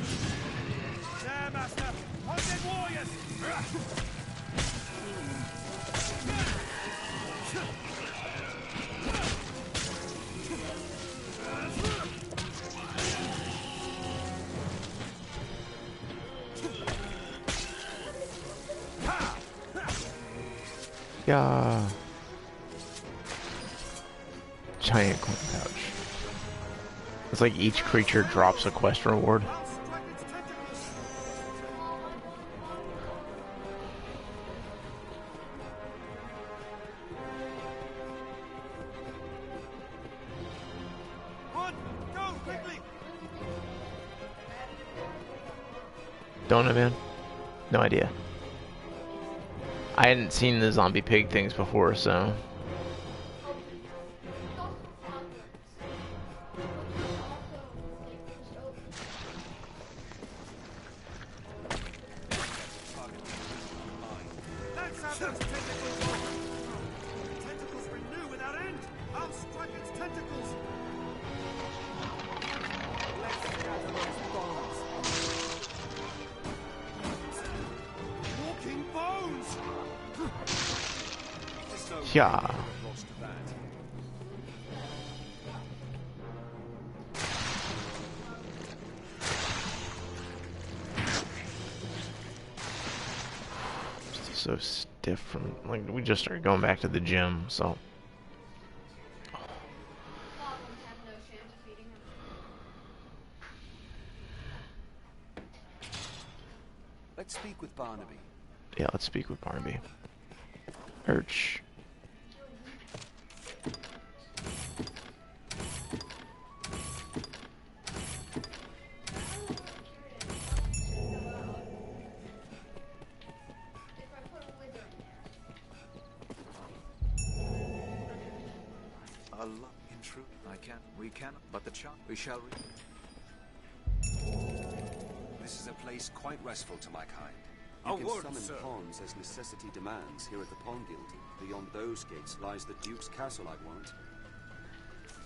There, Master! Undead warriors! Yeah. Giant coin pouch. It's like each creature drops a quest reward. I'll strike its tentacles! Run! Go quickly! Don't I, man? No idea. I hadn't seen the zombie pig things before, so... Let's have those tentacles off! The tentacles renew without end! I'll strike its tentacles! Let's scatter those bones! Walking bones! So Yeah. lost to that. So stiff from, like, we just started going back to the gym, so... Goblins have no chance of beating him. Let's speak with Barnaby. Yeah, let's speak with Barnaby. Urch. If I put a wither in there. Allah, in truth, we can, but the child, we shall read. This is a place quite restful to my kind. A You word, can summon sir. pawns as necessity demands here at the Pawn Guild. Beyond those gates lies the Duke's castle, I warrant.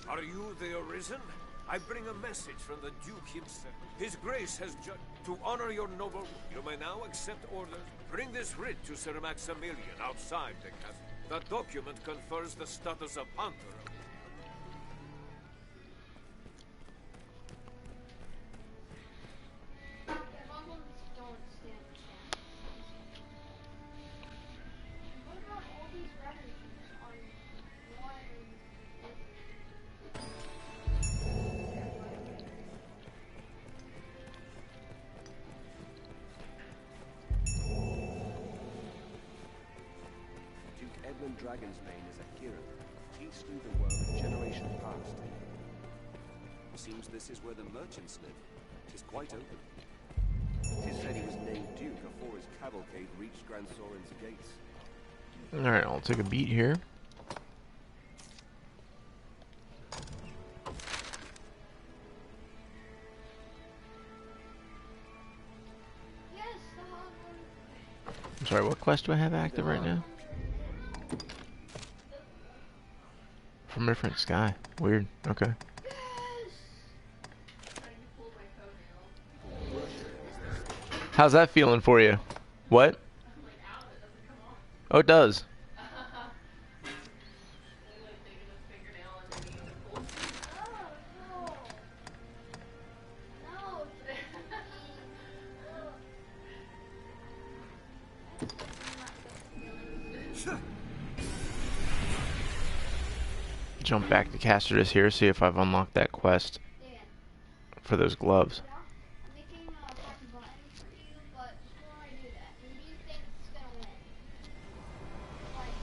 Are you the Arisen? I bring a message from the Duke himself. His Grace has just to honor your noble. You may now accept orders. Bring this writ to Sir Maximilian outside the castle. The document confers the status of hunter. Goblins don't stand a chance. What about all these refugees on one... Duke Edmund Dragonsbane is a hero. He slew the world a generation past. Seems this is where the merchants live. Tis quite open. Tis said he was named Duke afore his cavalcade reached Grand Sorin's gates. Alright, I'll take a beat here. Yes, the hog. I'm sorry, what quest do I have active right now? From a different sky. Weird. Okay. How's that feeling for you? What? Oh, it does. Jump back to Castardus here, see if I've unlocked that quest for those gloves. I'm making a fucking button for you, but before I do that, who do you think is gonna win? Like,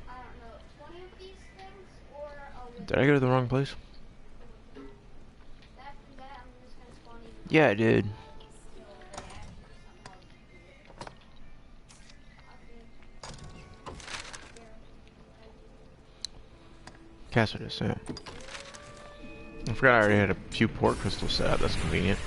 I don't know, 20 of these things or a wither? Did I go to the wrong place? After that, I'm just gonna spawn even. Yeah, I did. Castardus, yeah. I forgot I already had a few port crystals set up, that's convenient.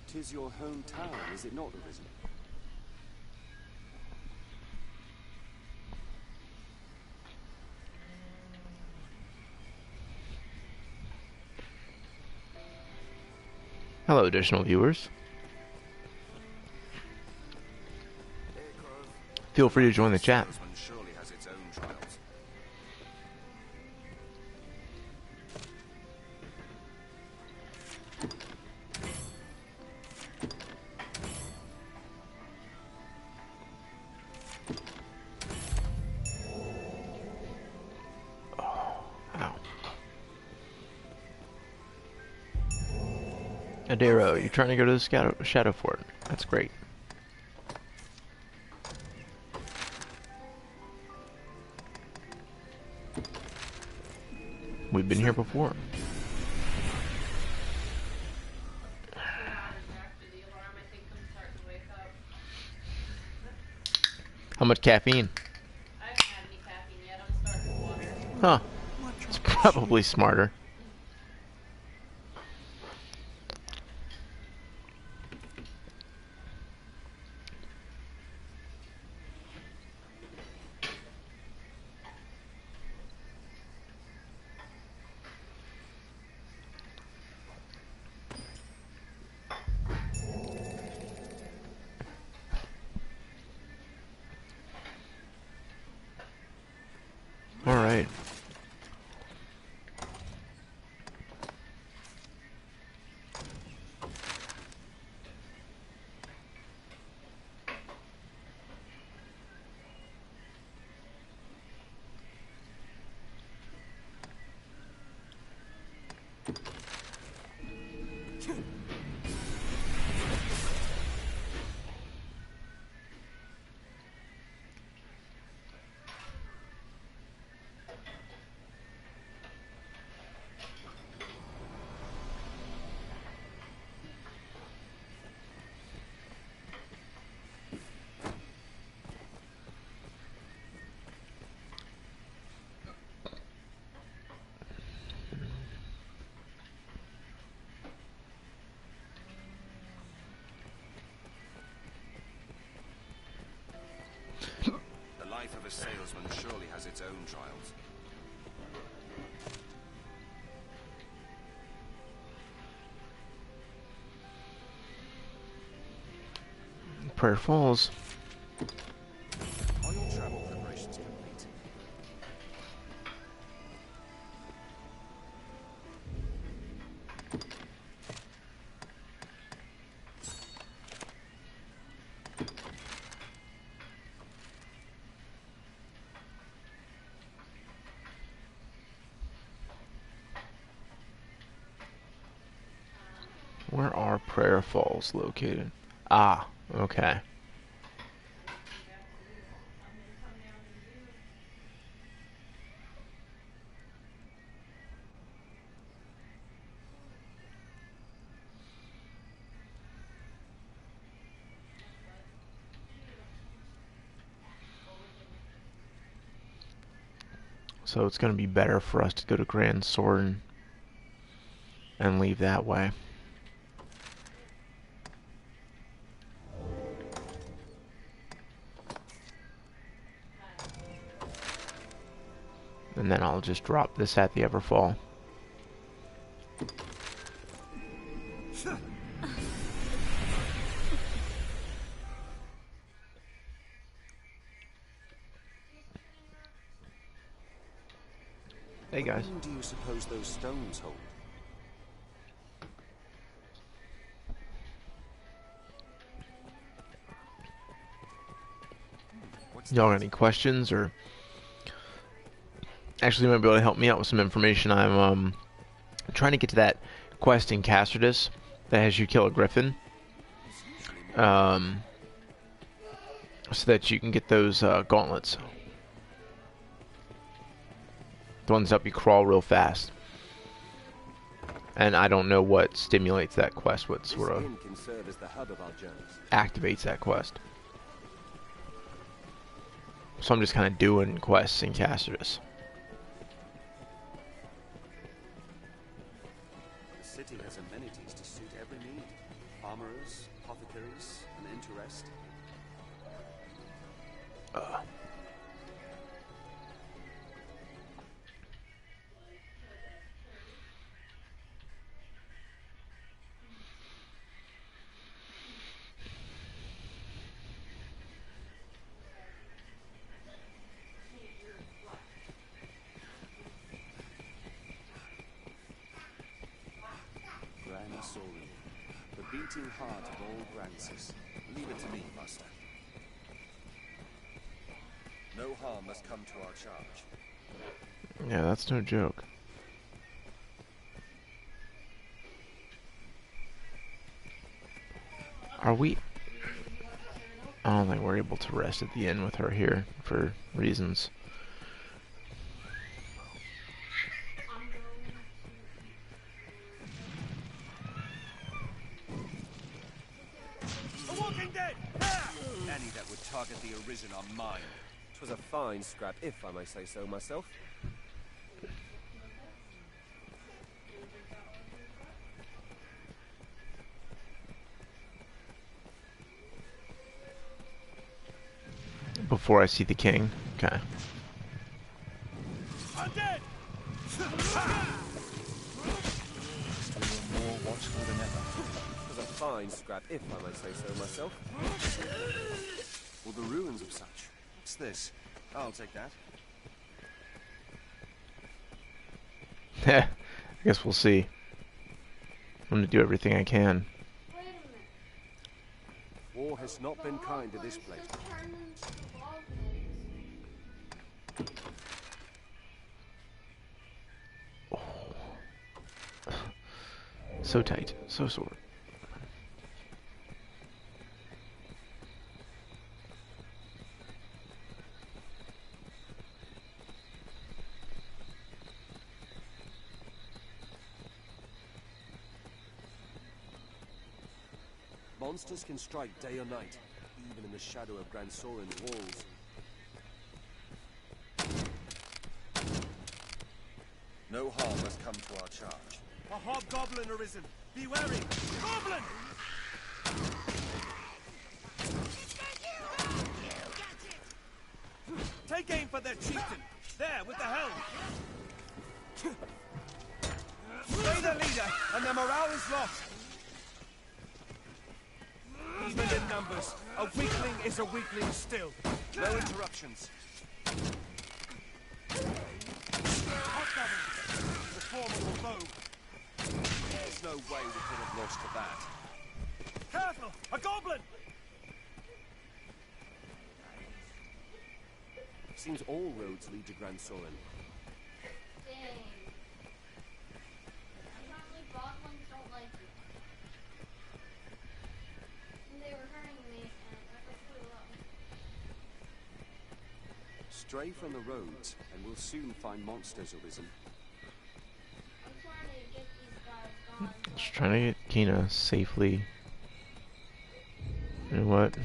Tis your hometown, is it not, Arisen? Hello, additional viewers. Feel free to join the chat. Surely has its own trials. Ow. Adero, you're trying to go to the Shadow Fort. That's great. We've been here before. How much caffeine? I haven't had any caffeine yet. I'm starting with water. Huh. It's probably smarter. All right. The life of a salesman surely has its own trials. Prayer Falls. Are your travel preparations complete? Where are Prayer Falls located? Ah, okay. So it's going to be better for us to go to Grand Sword and leave that way. And then I'll just drop this at the Everfall. Hey guys. What do you suppose those stones hold? Y'all got any questions, or actually you might be able to help me out with some information. I'm trying to get to that quest in Castardus that has you kill a griffin, so that you can get those gauntlets. The ones that help you crawl real fast. And I don't know what stimulates that quest, what sort of activates that quest. So I'm just kind of doing quests in Castardus. The city has amenities to suit every need. Armorers, apothecaries, an inn to rest. The beating heart of all Grances. Leave it to me, Master. No harm must come to our charge. Yeah, that's no joke. Are we... I don't think we're able to rest at the inn with her here for reasons. A walking dead! Ah! Any that would target the Arisen are mine. 'Twas a fine scrap, if I may say so myself. Before I see the king. Okay. Undead! More watchful than ever. 'Twas a fine scrap, if I may say so myself. Or the ruins of such. What's this? I'll take that. I guess we'll see. I'm gonna do everything I can. Wait a minute. War has not been kind to this place. Just turn into log legs. So tight, so sore. Monsters can strike day or night, even in the shadow of Grand Soren's walls. No harm must come to our charge. A hobgoblin arisen! Be wary! Goblin! Take aim for their chieftain! There, with the helm! Slay the leader, and their morale is lost! Even in numbers, a weakling is a weakling still. No interruptions. Hobgoblin! The formidable foe! There's no way we could have lost to that. Careful! A goblin! Seems all roads lead to Grand Soren. Dang. Apparently boglins don't like you. And they were hurting me, and I got pretty low. Stray from the roads, and we'll soon find monsters arisen. I'm trying to get these guys gone. Just trying to get Kina safely. You know what?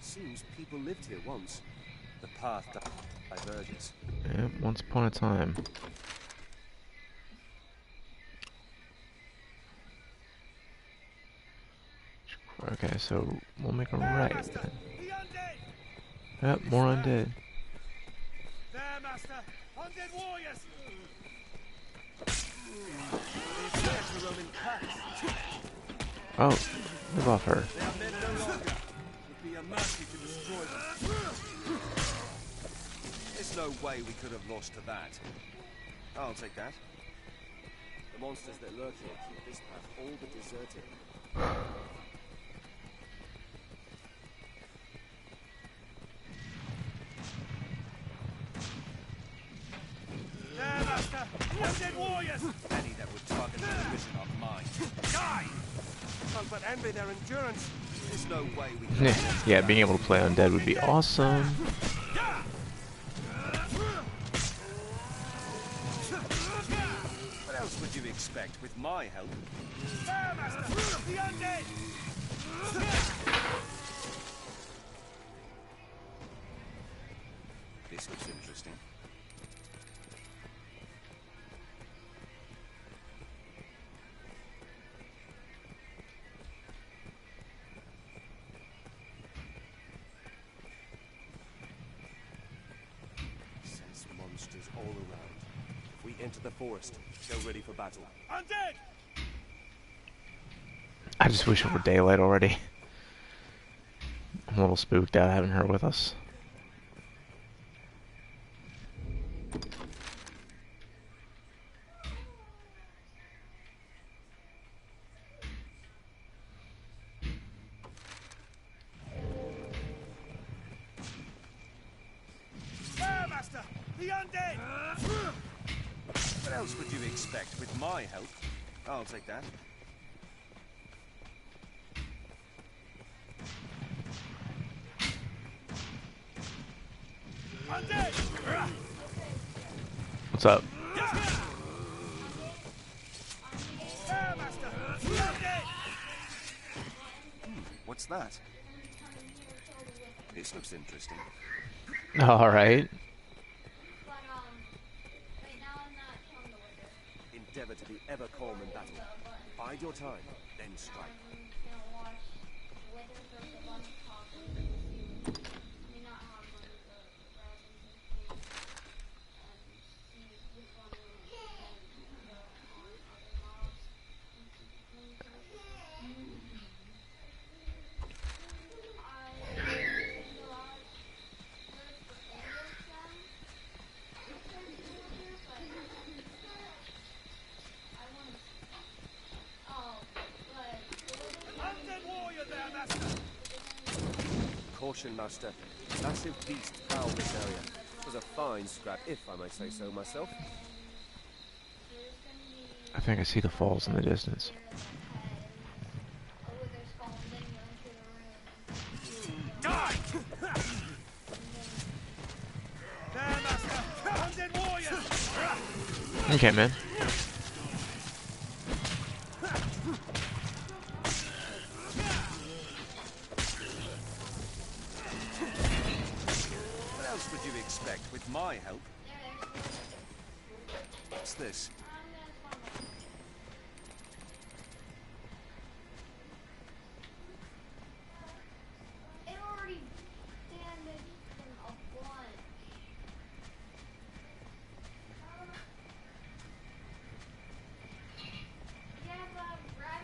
Seems people lived here once. The path diverges. Yeah, once upon a time. Okay, so we'll make a right then. Yep, more undead. There, master! Undead warriors! Oh, live off her. They are men no longer. Would be a mercy to destroy them. There's no way we could have lost to that. I'll take that. The monsters that lurk here keep this path all but deserted. There, master! Undead warriors! Any that would target the division are mine. Die! Can't but envy their endurance. There's no way we can. Yeah, being able to play undead would be awesome. What else would you expect with my help? There, master! The undead! This looks interesting. Sense monsters all around. If we enter the forest, go ready for battle. Undead! I just wish it were daylight already. I'm a little spooked out having her with us. The undead! What else would you expect with my help? I'll take that. Undead! What's up? There, master! The undead! What's that? This looks interesting. All right. Endeavor to be ever calm in battle. Bide your time, then strike. Caution, master. Massive beast prowled this area. It was a fine scrap, if I may say so myself. I think I see the falls in the distance. Die! There, master! Undead warriors! Okay, man. What else would you expect with my help? What's this? It already damaged them a bunch.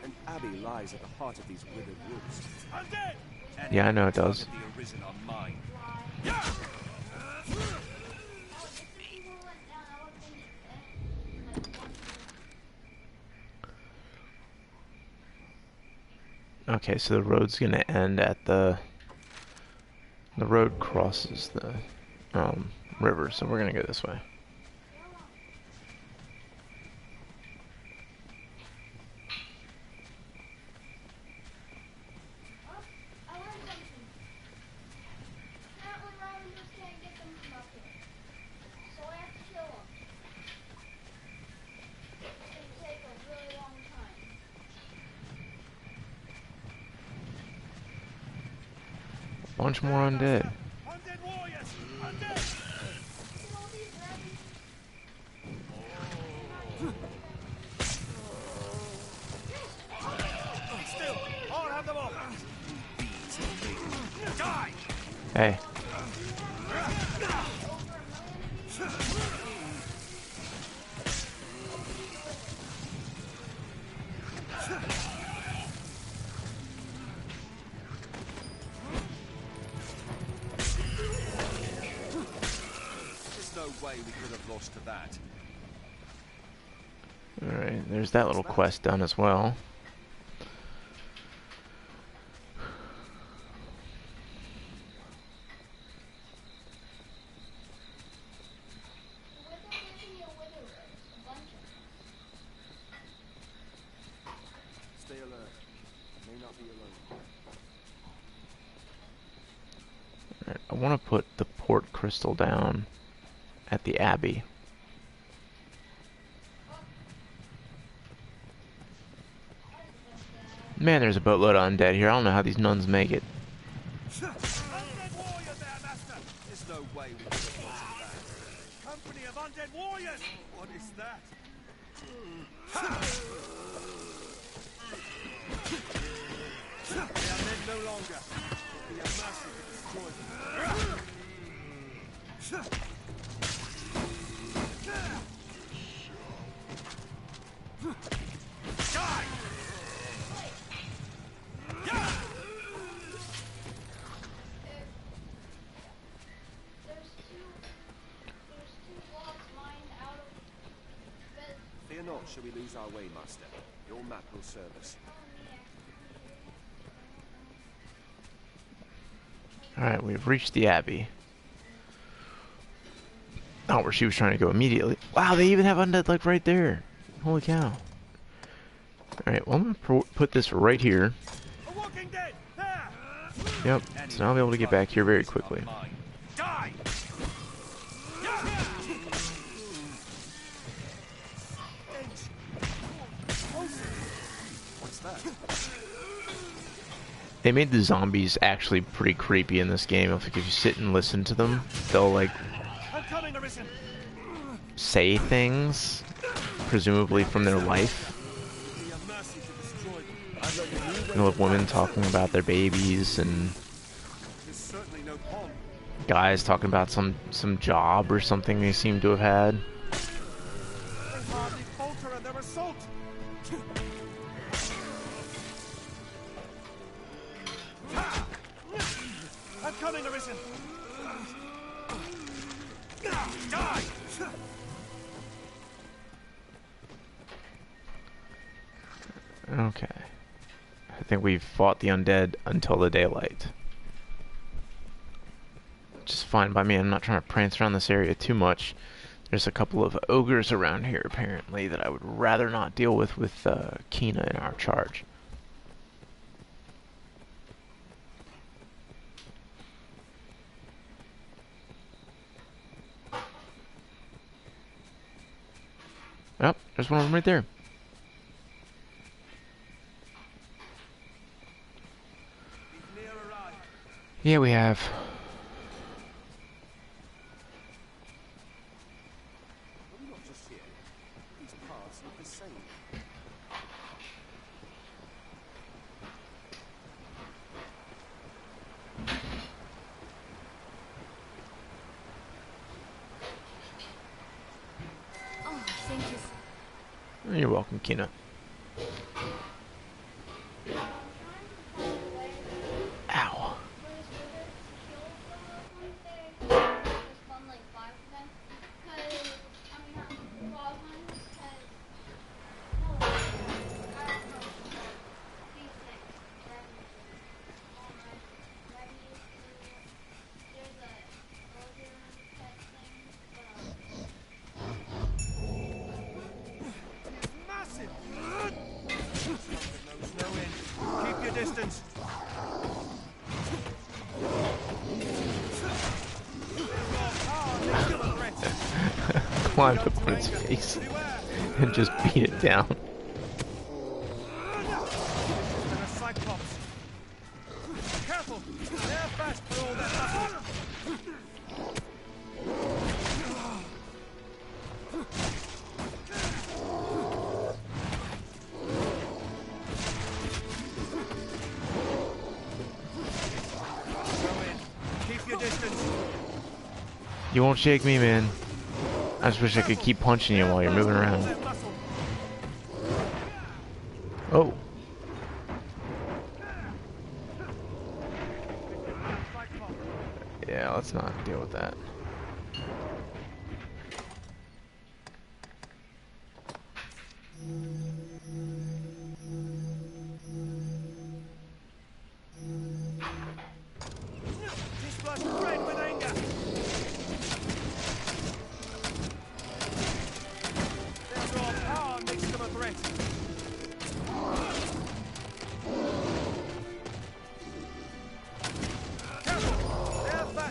An abbey lies at the heart of these withered woods. Undead! Yeah, I know it does. The arisen are mine. Okay, so the road's gonna end at the road crosses the river, so we're gonna go this way. Bunch more undead. Undead warriors! Undead! Still, I'll have them all! Die! Hey. There's no way we could have lost to that. Alright, there's that little quest done as well. Stay alert. May not be alone. Alright, I want to put the port crystal down at the abbey. Man, there's a boatload of undead here. I don't know how these nuns make it. Undead warrior there, master! There's no way we could have lost to that. Company of undead warriors! What is that? They are men no longer. We have massive to destroy them. Die! Fear not, shall we lose our way, master. Your map will serve us. Alright, we've reached the abbey. Not where she was trying to go immediately. Wow, they even have undead like right there. Holy cow. Alright, well I'm gonna put this right here. Yep, so now I'll be able to get back here very quickly. What's that? They made the zombies actually pretty creepy in this game. If you sit and listen to them, they'll like say things, presumably from their life. You'll have women talking about their babies and guys talking about some job or something they seem to have had. I'm coming, Arisen. Die! Okay. I think we've fought the undead until the daylight. Which is fine by me. I'm not trying to prance around this area too much. There's a couple of ogres around here, apparently, that I would rather not deal with Kina in our charge. Oh, there's one of them right there. Yeah, we have. Well, not just here. These paths look the same. Oh, thank you. You're welcome, Kina. Ow. Distance. Climbed up on its face and just beat it down. Careful! They're fast for all that muscle. You won't shake me, man. I just wish I could keep punching you while you're moving around. Oh. Yeah, let's not deal with that.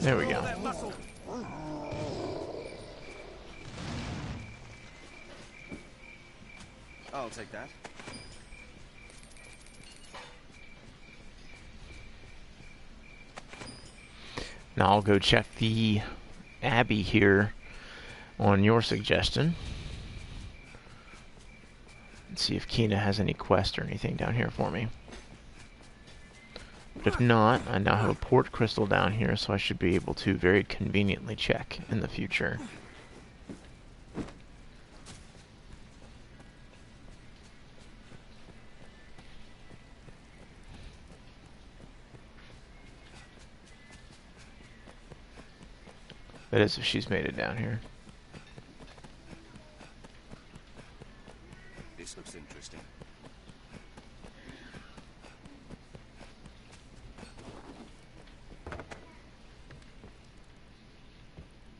There we go. I'll take that. Now I'll go check the Abbey here on your suggestion. And see if Kina has any quest or anything down here for me. But if not, I now have a port crystal down here, so I should be able to very conveniently check in the future. That is if she's made it down here. This looks interesting.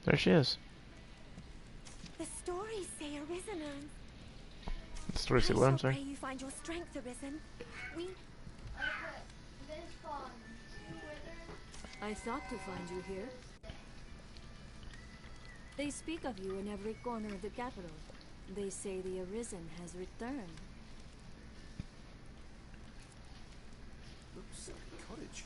There she is. Sorry, say what? I'm sorry. Pray you find your strength, Arisen. We... This fun. Withers. I thought to find you here. They speak of you in every corner of the capital. They say the Arisen has returned. Looks like a cottage.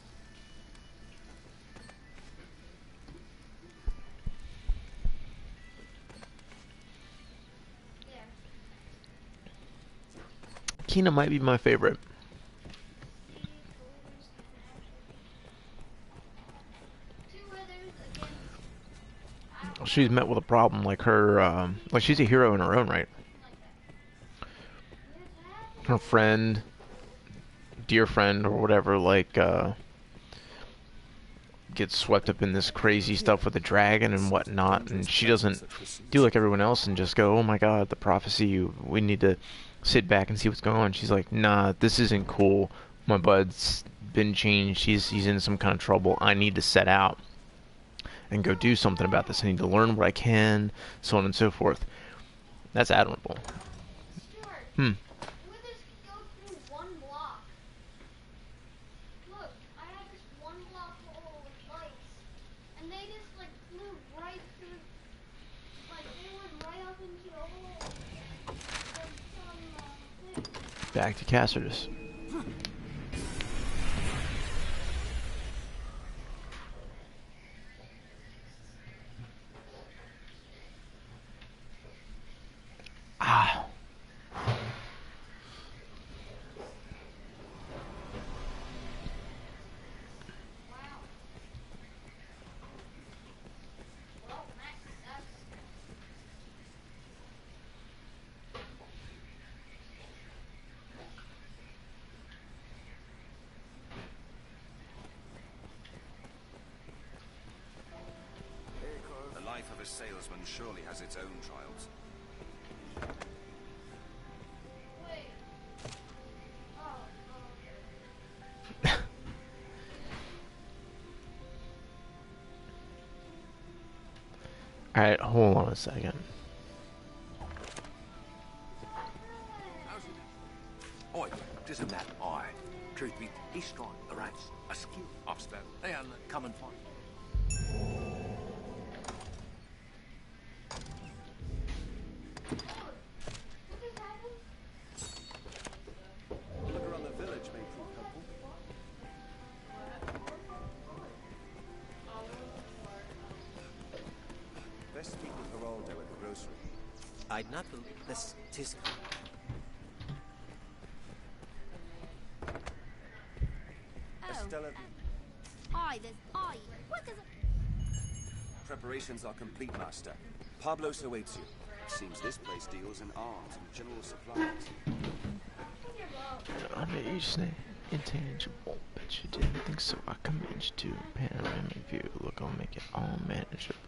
Kina might be my favorite. She's met with a problem like her, like she's a hero in her own right. Her friend, dear friend or whatever, like, gets swept up in this crazy stuff with the dragon and whatnot, and she doesn't do like everyone else and just go, oh my god, the prophecy, we need to sit back and see what's going on. She's like, nah, this isn't cool. My bud's been changed. He's in some kind of trouble. I need to set out and go do something about this. I need to learn what I can, so on and so forth. That's admirable. Hmm. Withers can go through one block. Look, I had this one block hole with lights, and they just like flew right through. Like they went right up into the hole. Back to Cassius. Ah. The life of a salesman surely has its own trials. Alright, hold on a second. Oi, tisn't that I? Truth be, he's strong, the rats. A skill I've spoken. They are come and find. Look around the village may prove helpful. Best speak with Geraldo at the grocery. I'd not believe this. Tis. Estella, Aye, there's aye. What does it... preparations are complete, Master. Pablos awaits you. Seems this place deals in arms and general supplies. Amazing, intangible. Bet you didn't think so. I commend you to panoramic view. Look, I'll make it all manageable.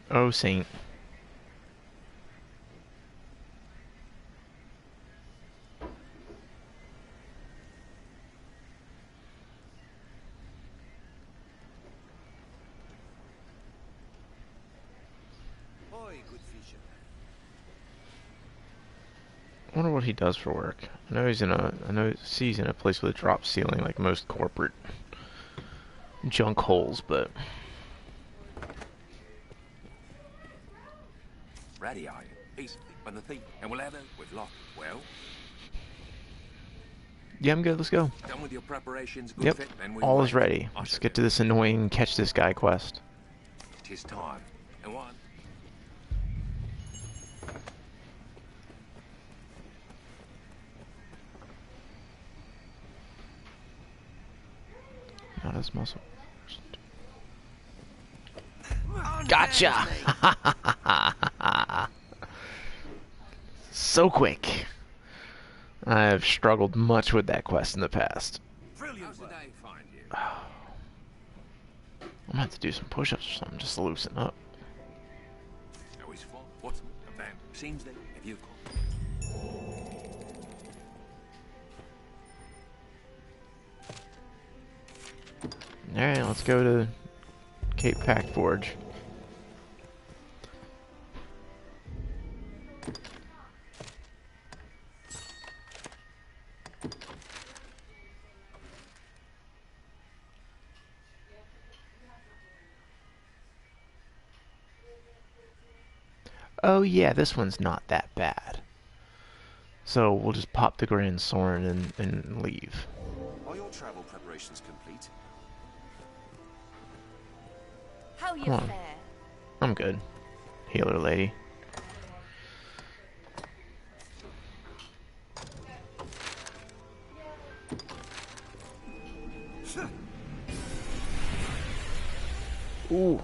Oh, Saint. Oi, good fisher. I wonder what he does for work. I know he's in a place with a drop ceiling like most corporate junk holes, but Ready, are you? Easy. When the thief and we'll have it with lock. Well, yeah, I'm good. Let's go. done with your preparations, good Yep, fit, then we all is wait. ready. Let's get to this annoying catch this guy quest. Tis time. And one. Not his muscle. Gotcha! So quick. I have struggled much with that quest in the past. Brilliant. How's the day find you? I'm gonna have to do some push-ups or something just to loosen up. How is fun? What's a band? Seems that have you got? Alright, let's go to Cape Pack Forge. Oh yeah, this one's not that bad. So we'll just pop the Grand Soren and leave. Are your travel preparations complete? How you Come on. fare? I'm good. Healer lady. Ooh.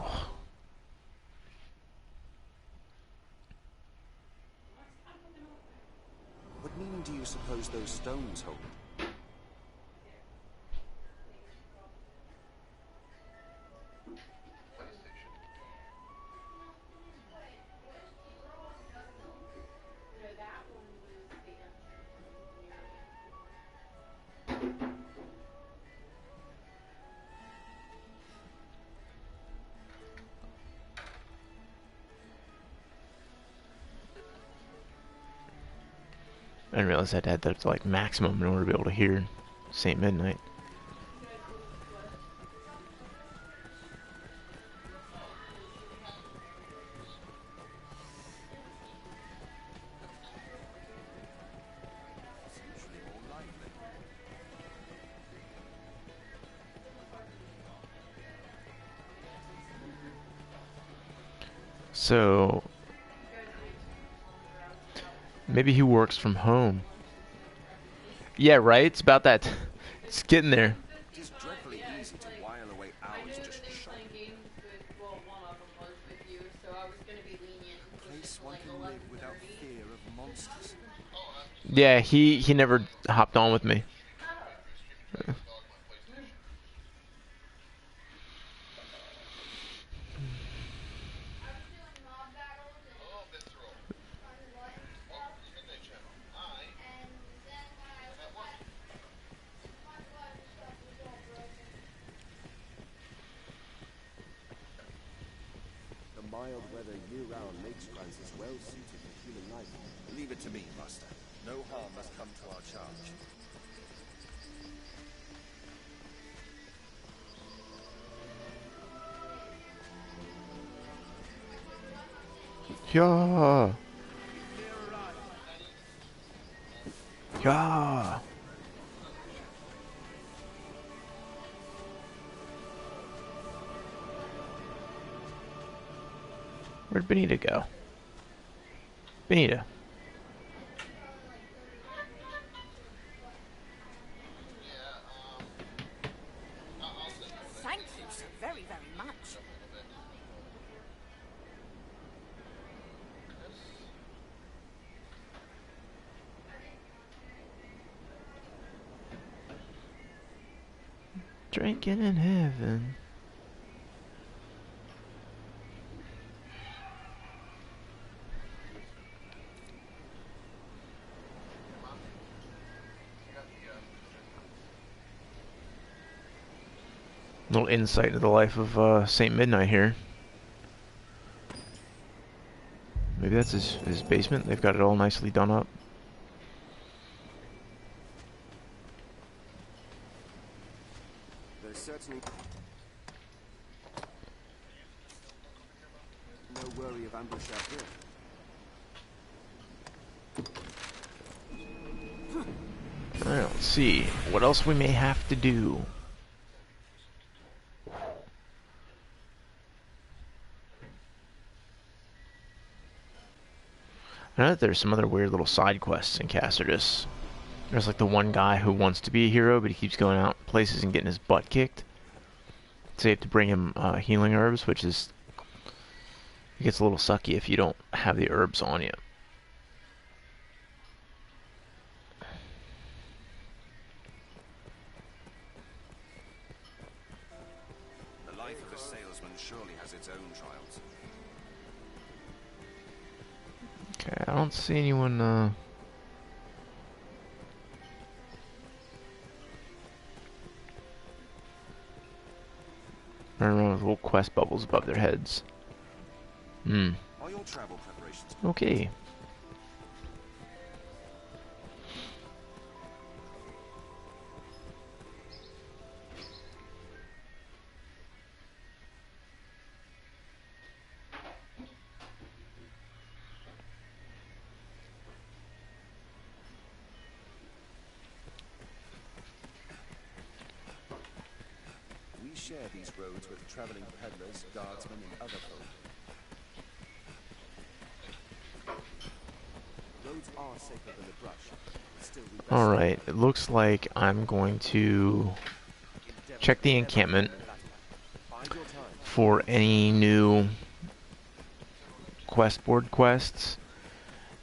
What meaning do you suppose those stones hold? I didn't realize I had that like maximum in order to be able to hear Saint Midnight. So maybe he works from home. Yeah, right? It's about that. It's getting there. It is dreadfully easy to while away hours just shopping. A place one can live without fear of monsters. Yeah, he never hopped on with me. The mild weather year-round makes Francis well suited for human life. Leave it to me, Master. No harm must come to our charge. Yeah. Yeah. Where'd Benita go? Benita. Thank you so very, very much. Drinking in heaven. Little insight into the life of Saint Midnight here. Maybe that's his basement. They've got it all nicely done up. There's certainly no worry of ambush out here. Alright, let's see what else we may have to do. I know that there's some other weird little side quests in Cassardus. There's like the one guy who wants to be a hero, but he keeps going out places and getting his butt kicked. So you have to bring him healing herbs, which is... It gets a little sucky if you don't have the herbs on you. The life of a sailor Okay, I don't see anyone, running around with little quest bubbles above their heads. Hmm. Are your travel preparations? Okay. We share these roads with traveling peddlers, guardsmen, and other folk. Roads are safer than the brush. Still, we best Alright, it looks like I'm going to check the encampment for any new quest board quests,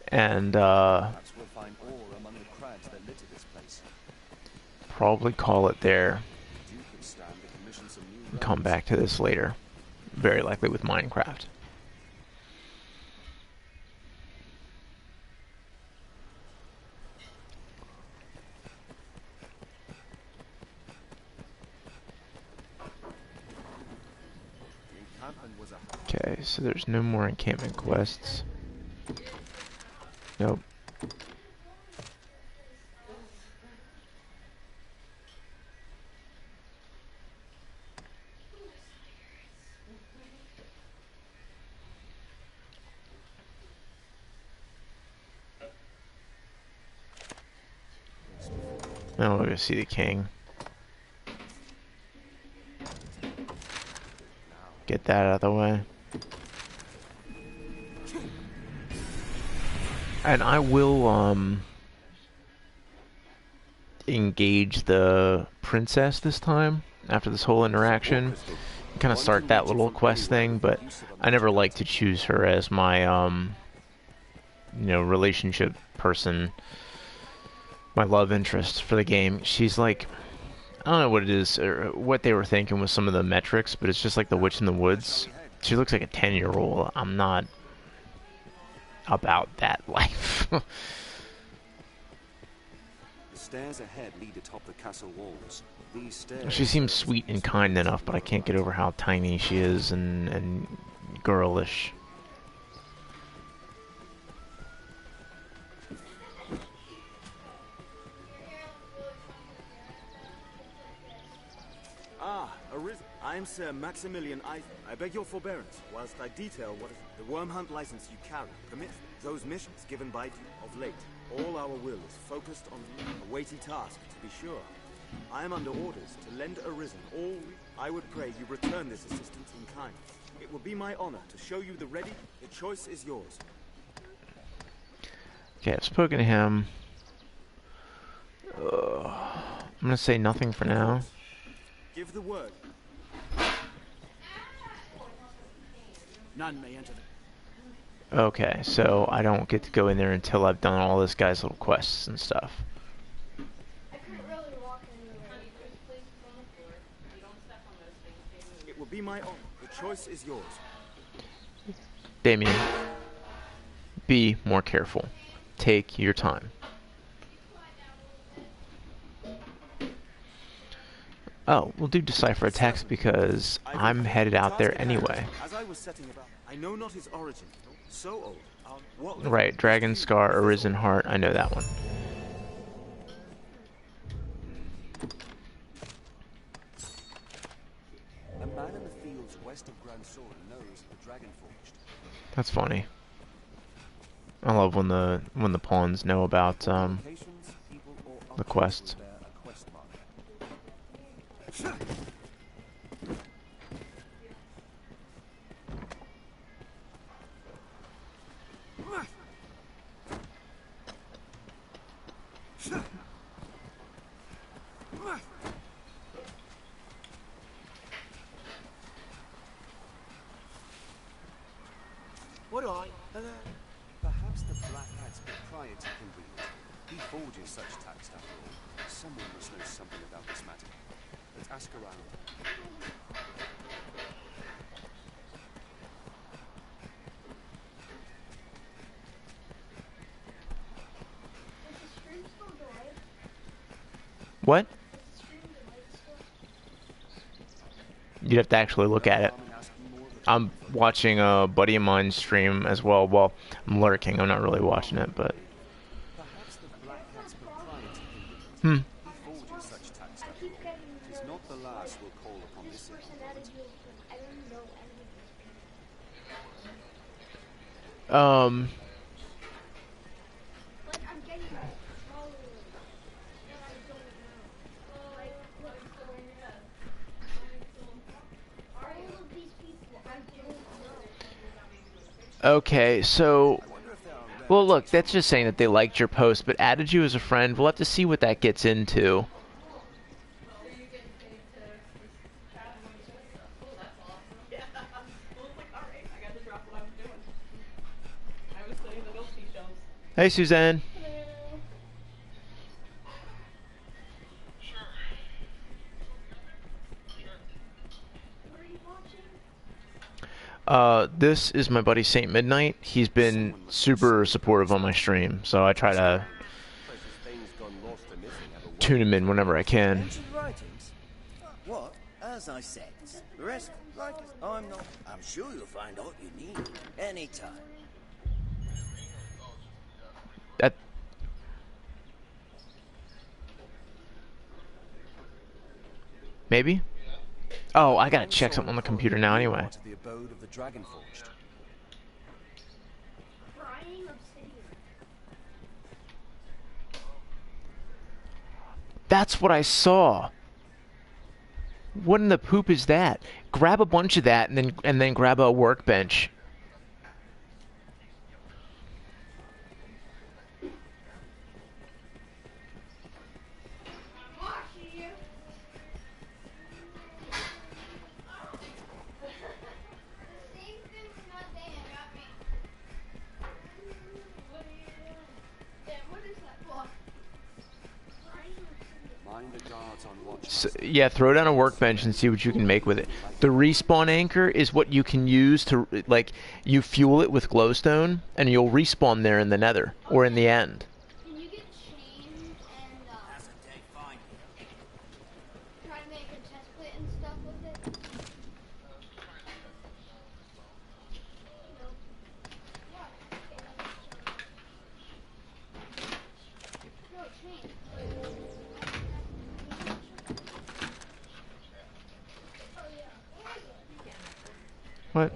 and perhaps we'll find ore among the crags that litter this place. probably call it there Duke could stand to commission some new and come roads. back to this later. Very likely with Minecraft. The encampment was a Okay, so there's no more encampment quests. Nope. Now we're gonna see the king. Get that out of the way. And I will engage the princess this time after this whole interaction. Kind of start that little quest thing, but I never like to choose her as my you know, relationship person, my love interest for the game. She's like, I don't know what it is or what they were thinking with some of the metrics, but it's just like the Witch in the Woods. She looks like a 10-year-old. I'm not about that life. The stairs ahead lead atop the castle walls. These stairs She seems sweet and kind enough, but I can't get over how tiny she is and girlish. Ah, arisen. I'm Sir Maximilian I beg your forbearance whilst I detail what is the worm hunt license you carry permits those missions given by you of late. All our will is focused on a weighty task, to be sure. I am under orders to lend Arisen all I would pray you return this assistance in kind. It will be my honor to show you the ready. The choice is yours. Okay, I've spoken to him. I'm gonna say nothing for now. Give the word. None may enter the... Okay, so I don't get to go in there until I've done all this guy's little quests and stuff. I couldn't really walk anywhere. There's places on the floor. You don't step on those things. They move. It will be my honor. The choice is yours. Damien, be more careful. Take your time. Oh, we'll do decipher attacks because I'm headed out there anyway. As I was setting about, I know not his origin. So old. What Right, Dragon Scar, Arisen Heart, I know that one. A man in the fields west of Grand Sword knows the Dragon Forged. That's funny. I love when the pawns know about Locations, people, or the objects quests. will bear a quest mark. What do I? Perhaps the Black Hat's proprietor can read it. He forges such text after all. Someone must know something about this matter. Let's ask around. What? You'd have to actually look at it. I'm watching a buddy of mine stream as well. Well, I'm lurking. I'm not really watching it, but. Perhaps the Black Cat's proprietor can give it. Hmm. He forges such tax stuff. It is not the last we'll call upon this Um. Okay, so, well, look, that's just saying that they liked your post, but added you as a friend. We'll have to see what that gets into. Hey, Suzanne. This is my buddy Saint Midnight. He's been super supportive on my stream, so I try to tune him in whenever I can. Ancient writings? What? As I said, the rest, like, I'm not. I'm sure you'll find all you need anytime. That. Maybe? Oh, I gotta check something on the computer now anyway. The abode of the Dragonforged. That's what I saw. What in the poop is that? Grab a bunch of that and then grab a workbench. So, yeah, throw down a workbench and see what you can make with it. The respawn anchor is what you can use to, like, you fuel it with glowstone, and you'll respawn there in the nether, or in the end. Can you get chains and, try to make a chest plate and stuff with it? No, chains. What?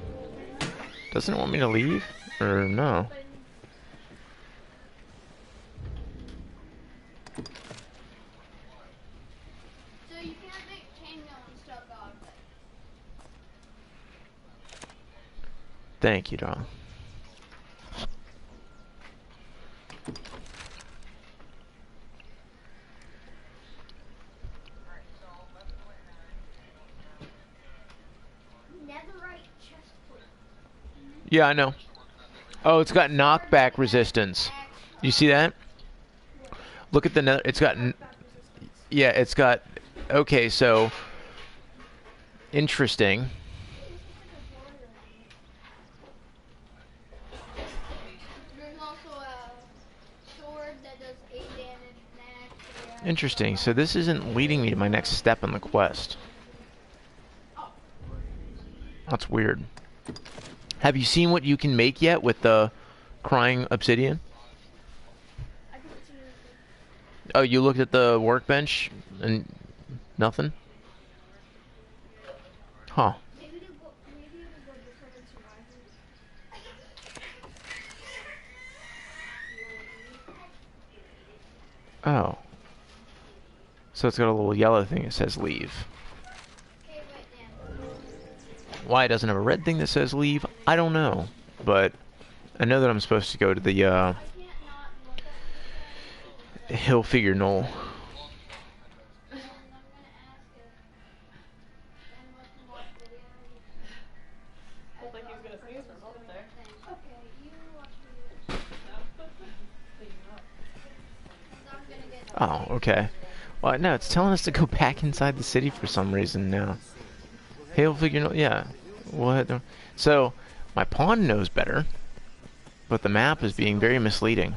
Doesn't it want me to leave? Or no? So you can't make chainmail and stuff out of it. Thank you, Don. Yeah, I know. Oh, it's got knockback resistance. You see that? Look at the nether. It's got. Yeah, it's got. Okay, so. Interesting. There's also a sword that does 8 damage max. Interesting. So this isn't leading me to my next step in the quest. That's weird. Have you seen what you can make yet with the crying obsidian? Oh, you looked at the workbench and nothing? Huh. Oh. So it's got a little yellow thing that says leave. Why it doesn't have a red thing that says leave, I don't know. But I know that I'm supposed to go to the Hillfigure Knoll. Oh, okay. Well, no, it's telling us to go back inside the city for some reason now. Hillfigure Knoll, yeah. What? So, my pawn knows better, but the map is being very misleading.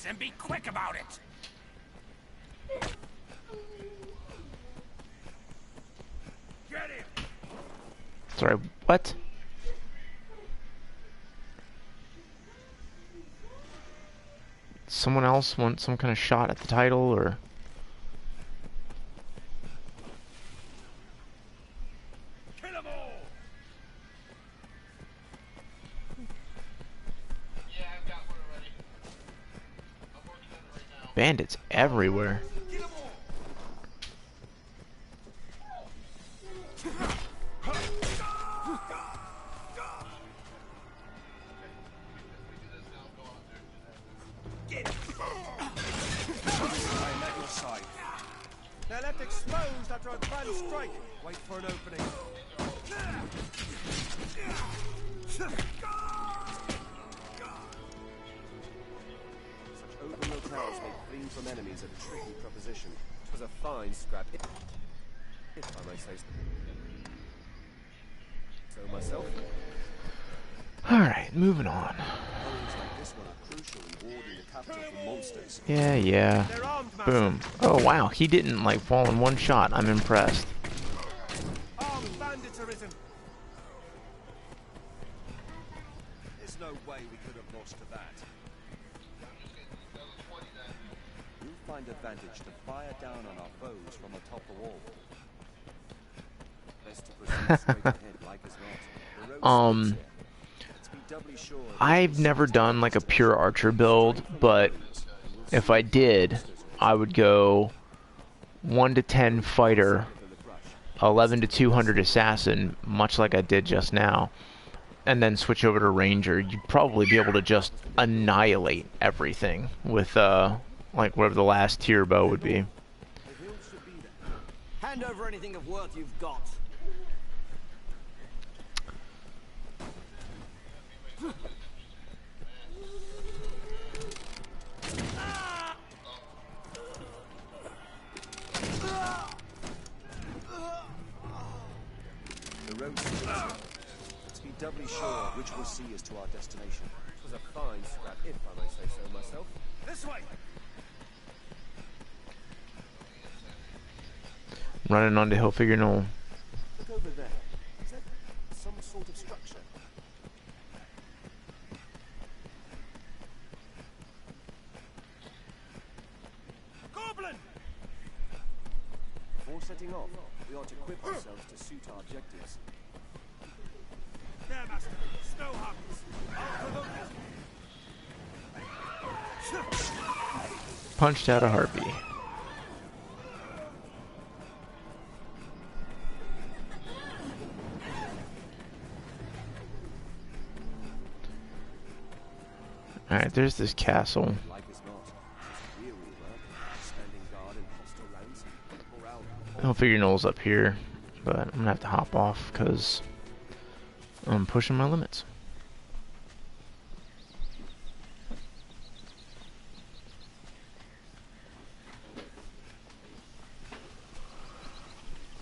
bandits and be quick about it. Get him. Sorry, what? Someone else want some kind of shot at the title, or? Kill them all. Yeah, I've got one already. I'm working on it right now. Bandits everywhere. They're left exposed after a planned strike. Wait for an opening. Such open locales make fleeing from enemies a tricky proposition. It was a fine scrap, if I may say so myself. Alright, moving on. Holes like this one are crucial in warding the capital from monsters. Yeah, yeah. Boom. Oh, wow. He didn't, like, fall in one shot. I'm impressed. Armed bandits arisen. There's no way we could have lost to that. We'll find advantage to fire down on our foes from atop the wall. Best to proceed straight ahead, like as not. The road leads here. Let's be doubly sure. I've never done, like, a pure archer build, but if I did, I would go 1 to 10 fighter, 11 to 200 assassin, much like I did just now, and then switch over to ranger. You'd probably be able to just annihilate everything with, like, whatever the last tier bow would be. Hand over anything of worth you've got. The road leads here. Let's be doubly sure which will see us to our destination. It was a fine scrap, if I may say so myself. This way! Running onto Hillfigure Knoll. Look over there. Is that some sort of structure? Goblin! Before setting off, we ought to equip ourselves to suit our objectives. There, Master. Snow harpies. I'll provoke it. Punched out a harpy. Alright, there's this castle. Hillfigure Knoll's up here, but I'm gonna have to hop off because I'm pushing my limits.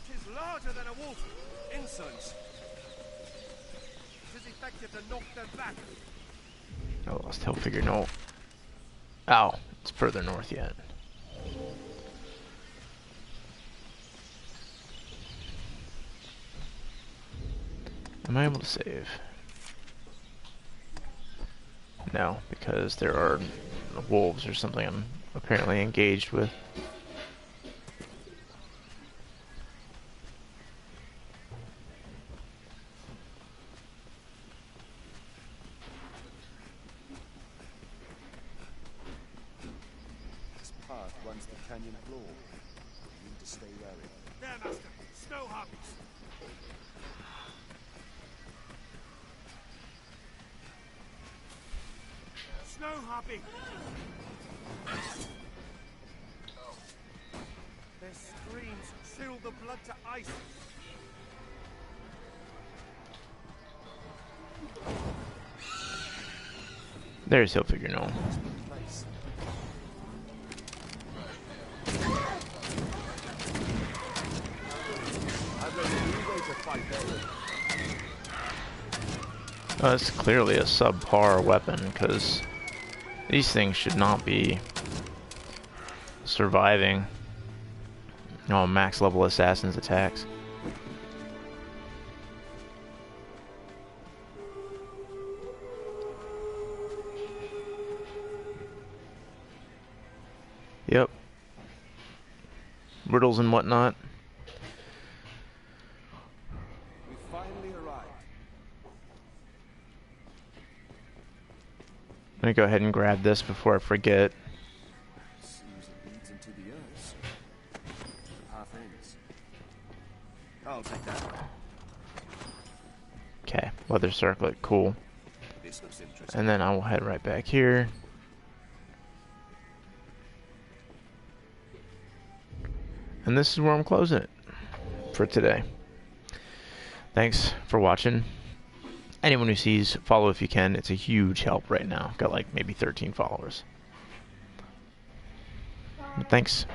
It is larger than a wolf. Insolence. It is effective to knock them back. I lost Hillfigure Knoll. Oh, it's further north yet. Am I able to save? No, because there are wolves or something I'm apparently engaged with. This path runs the canyon floor. We need to stay wary. There, Master. Snow harpies. Snow harpy. Their screams chill the blood to ice. There's Hillfigure Knoll. Nice. I've learned a new way to fight there. It's clearly a subpar weapon, because These things should not be surviving. Oh, max level assassins attacks. Yep. Riddles and whatnot. We finally arrived. Let me go ahead and grab this before I forget. Seems it leads into the earth. The path ends. I'll take that. Okay, weather circlet, cool. This looks interesting. And then I will head right back here. And this is where I'm closing it for today. Thanks for watching. Anyone who sees, follow if you can. It's a huge help right now. Got like maybe 13 followers. But thanks.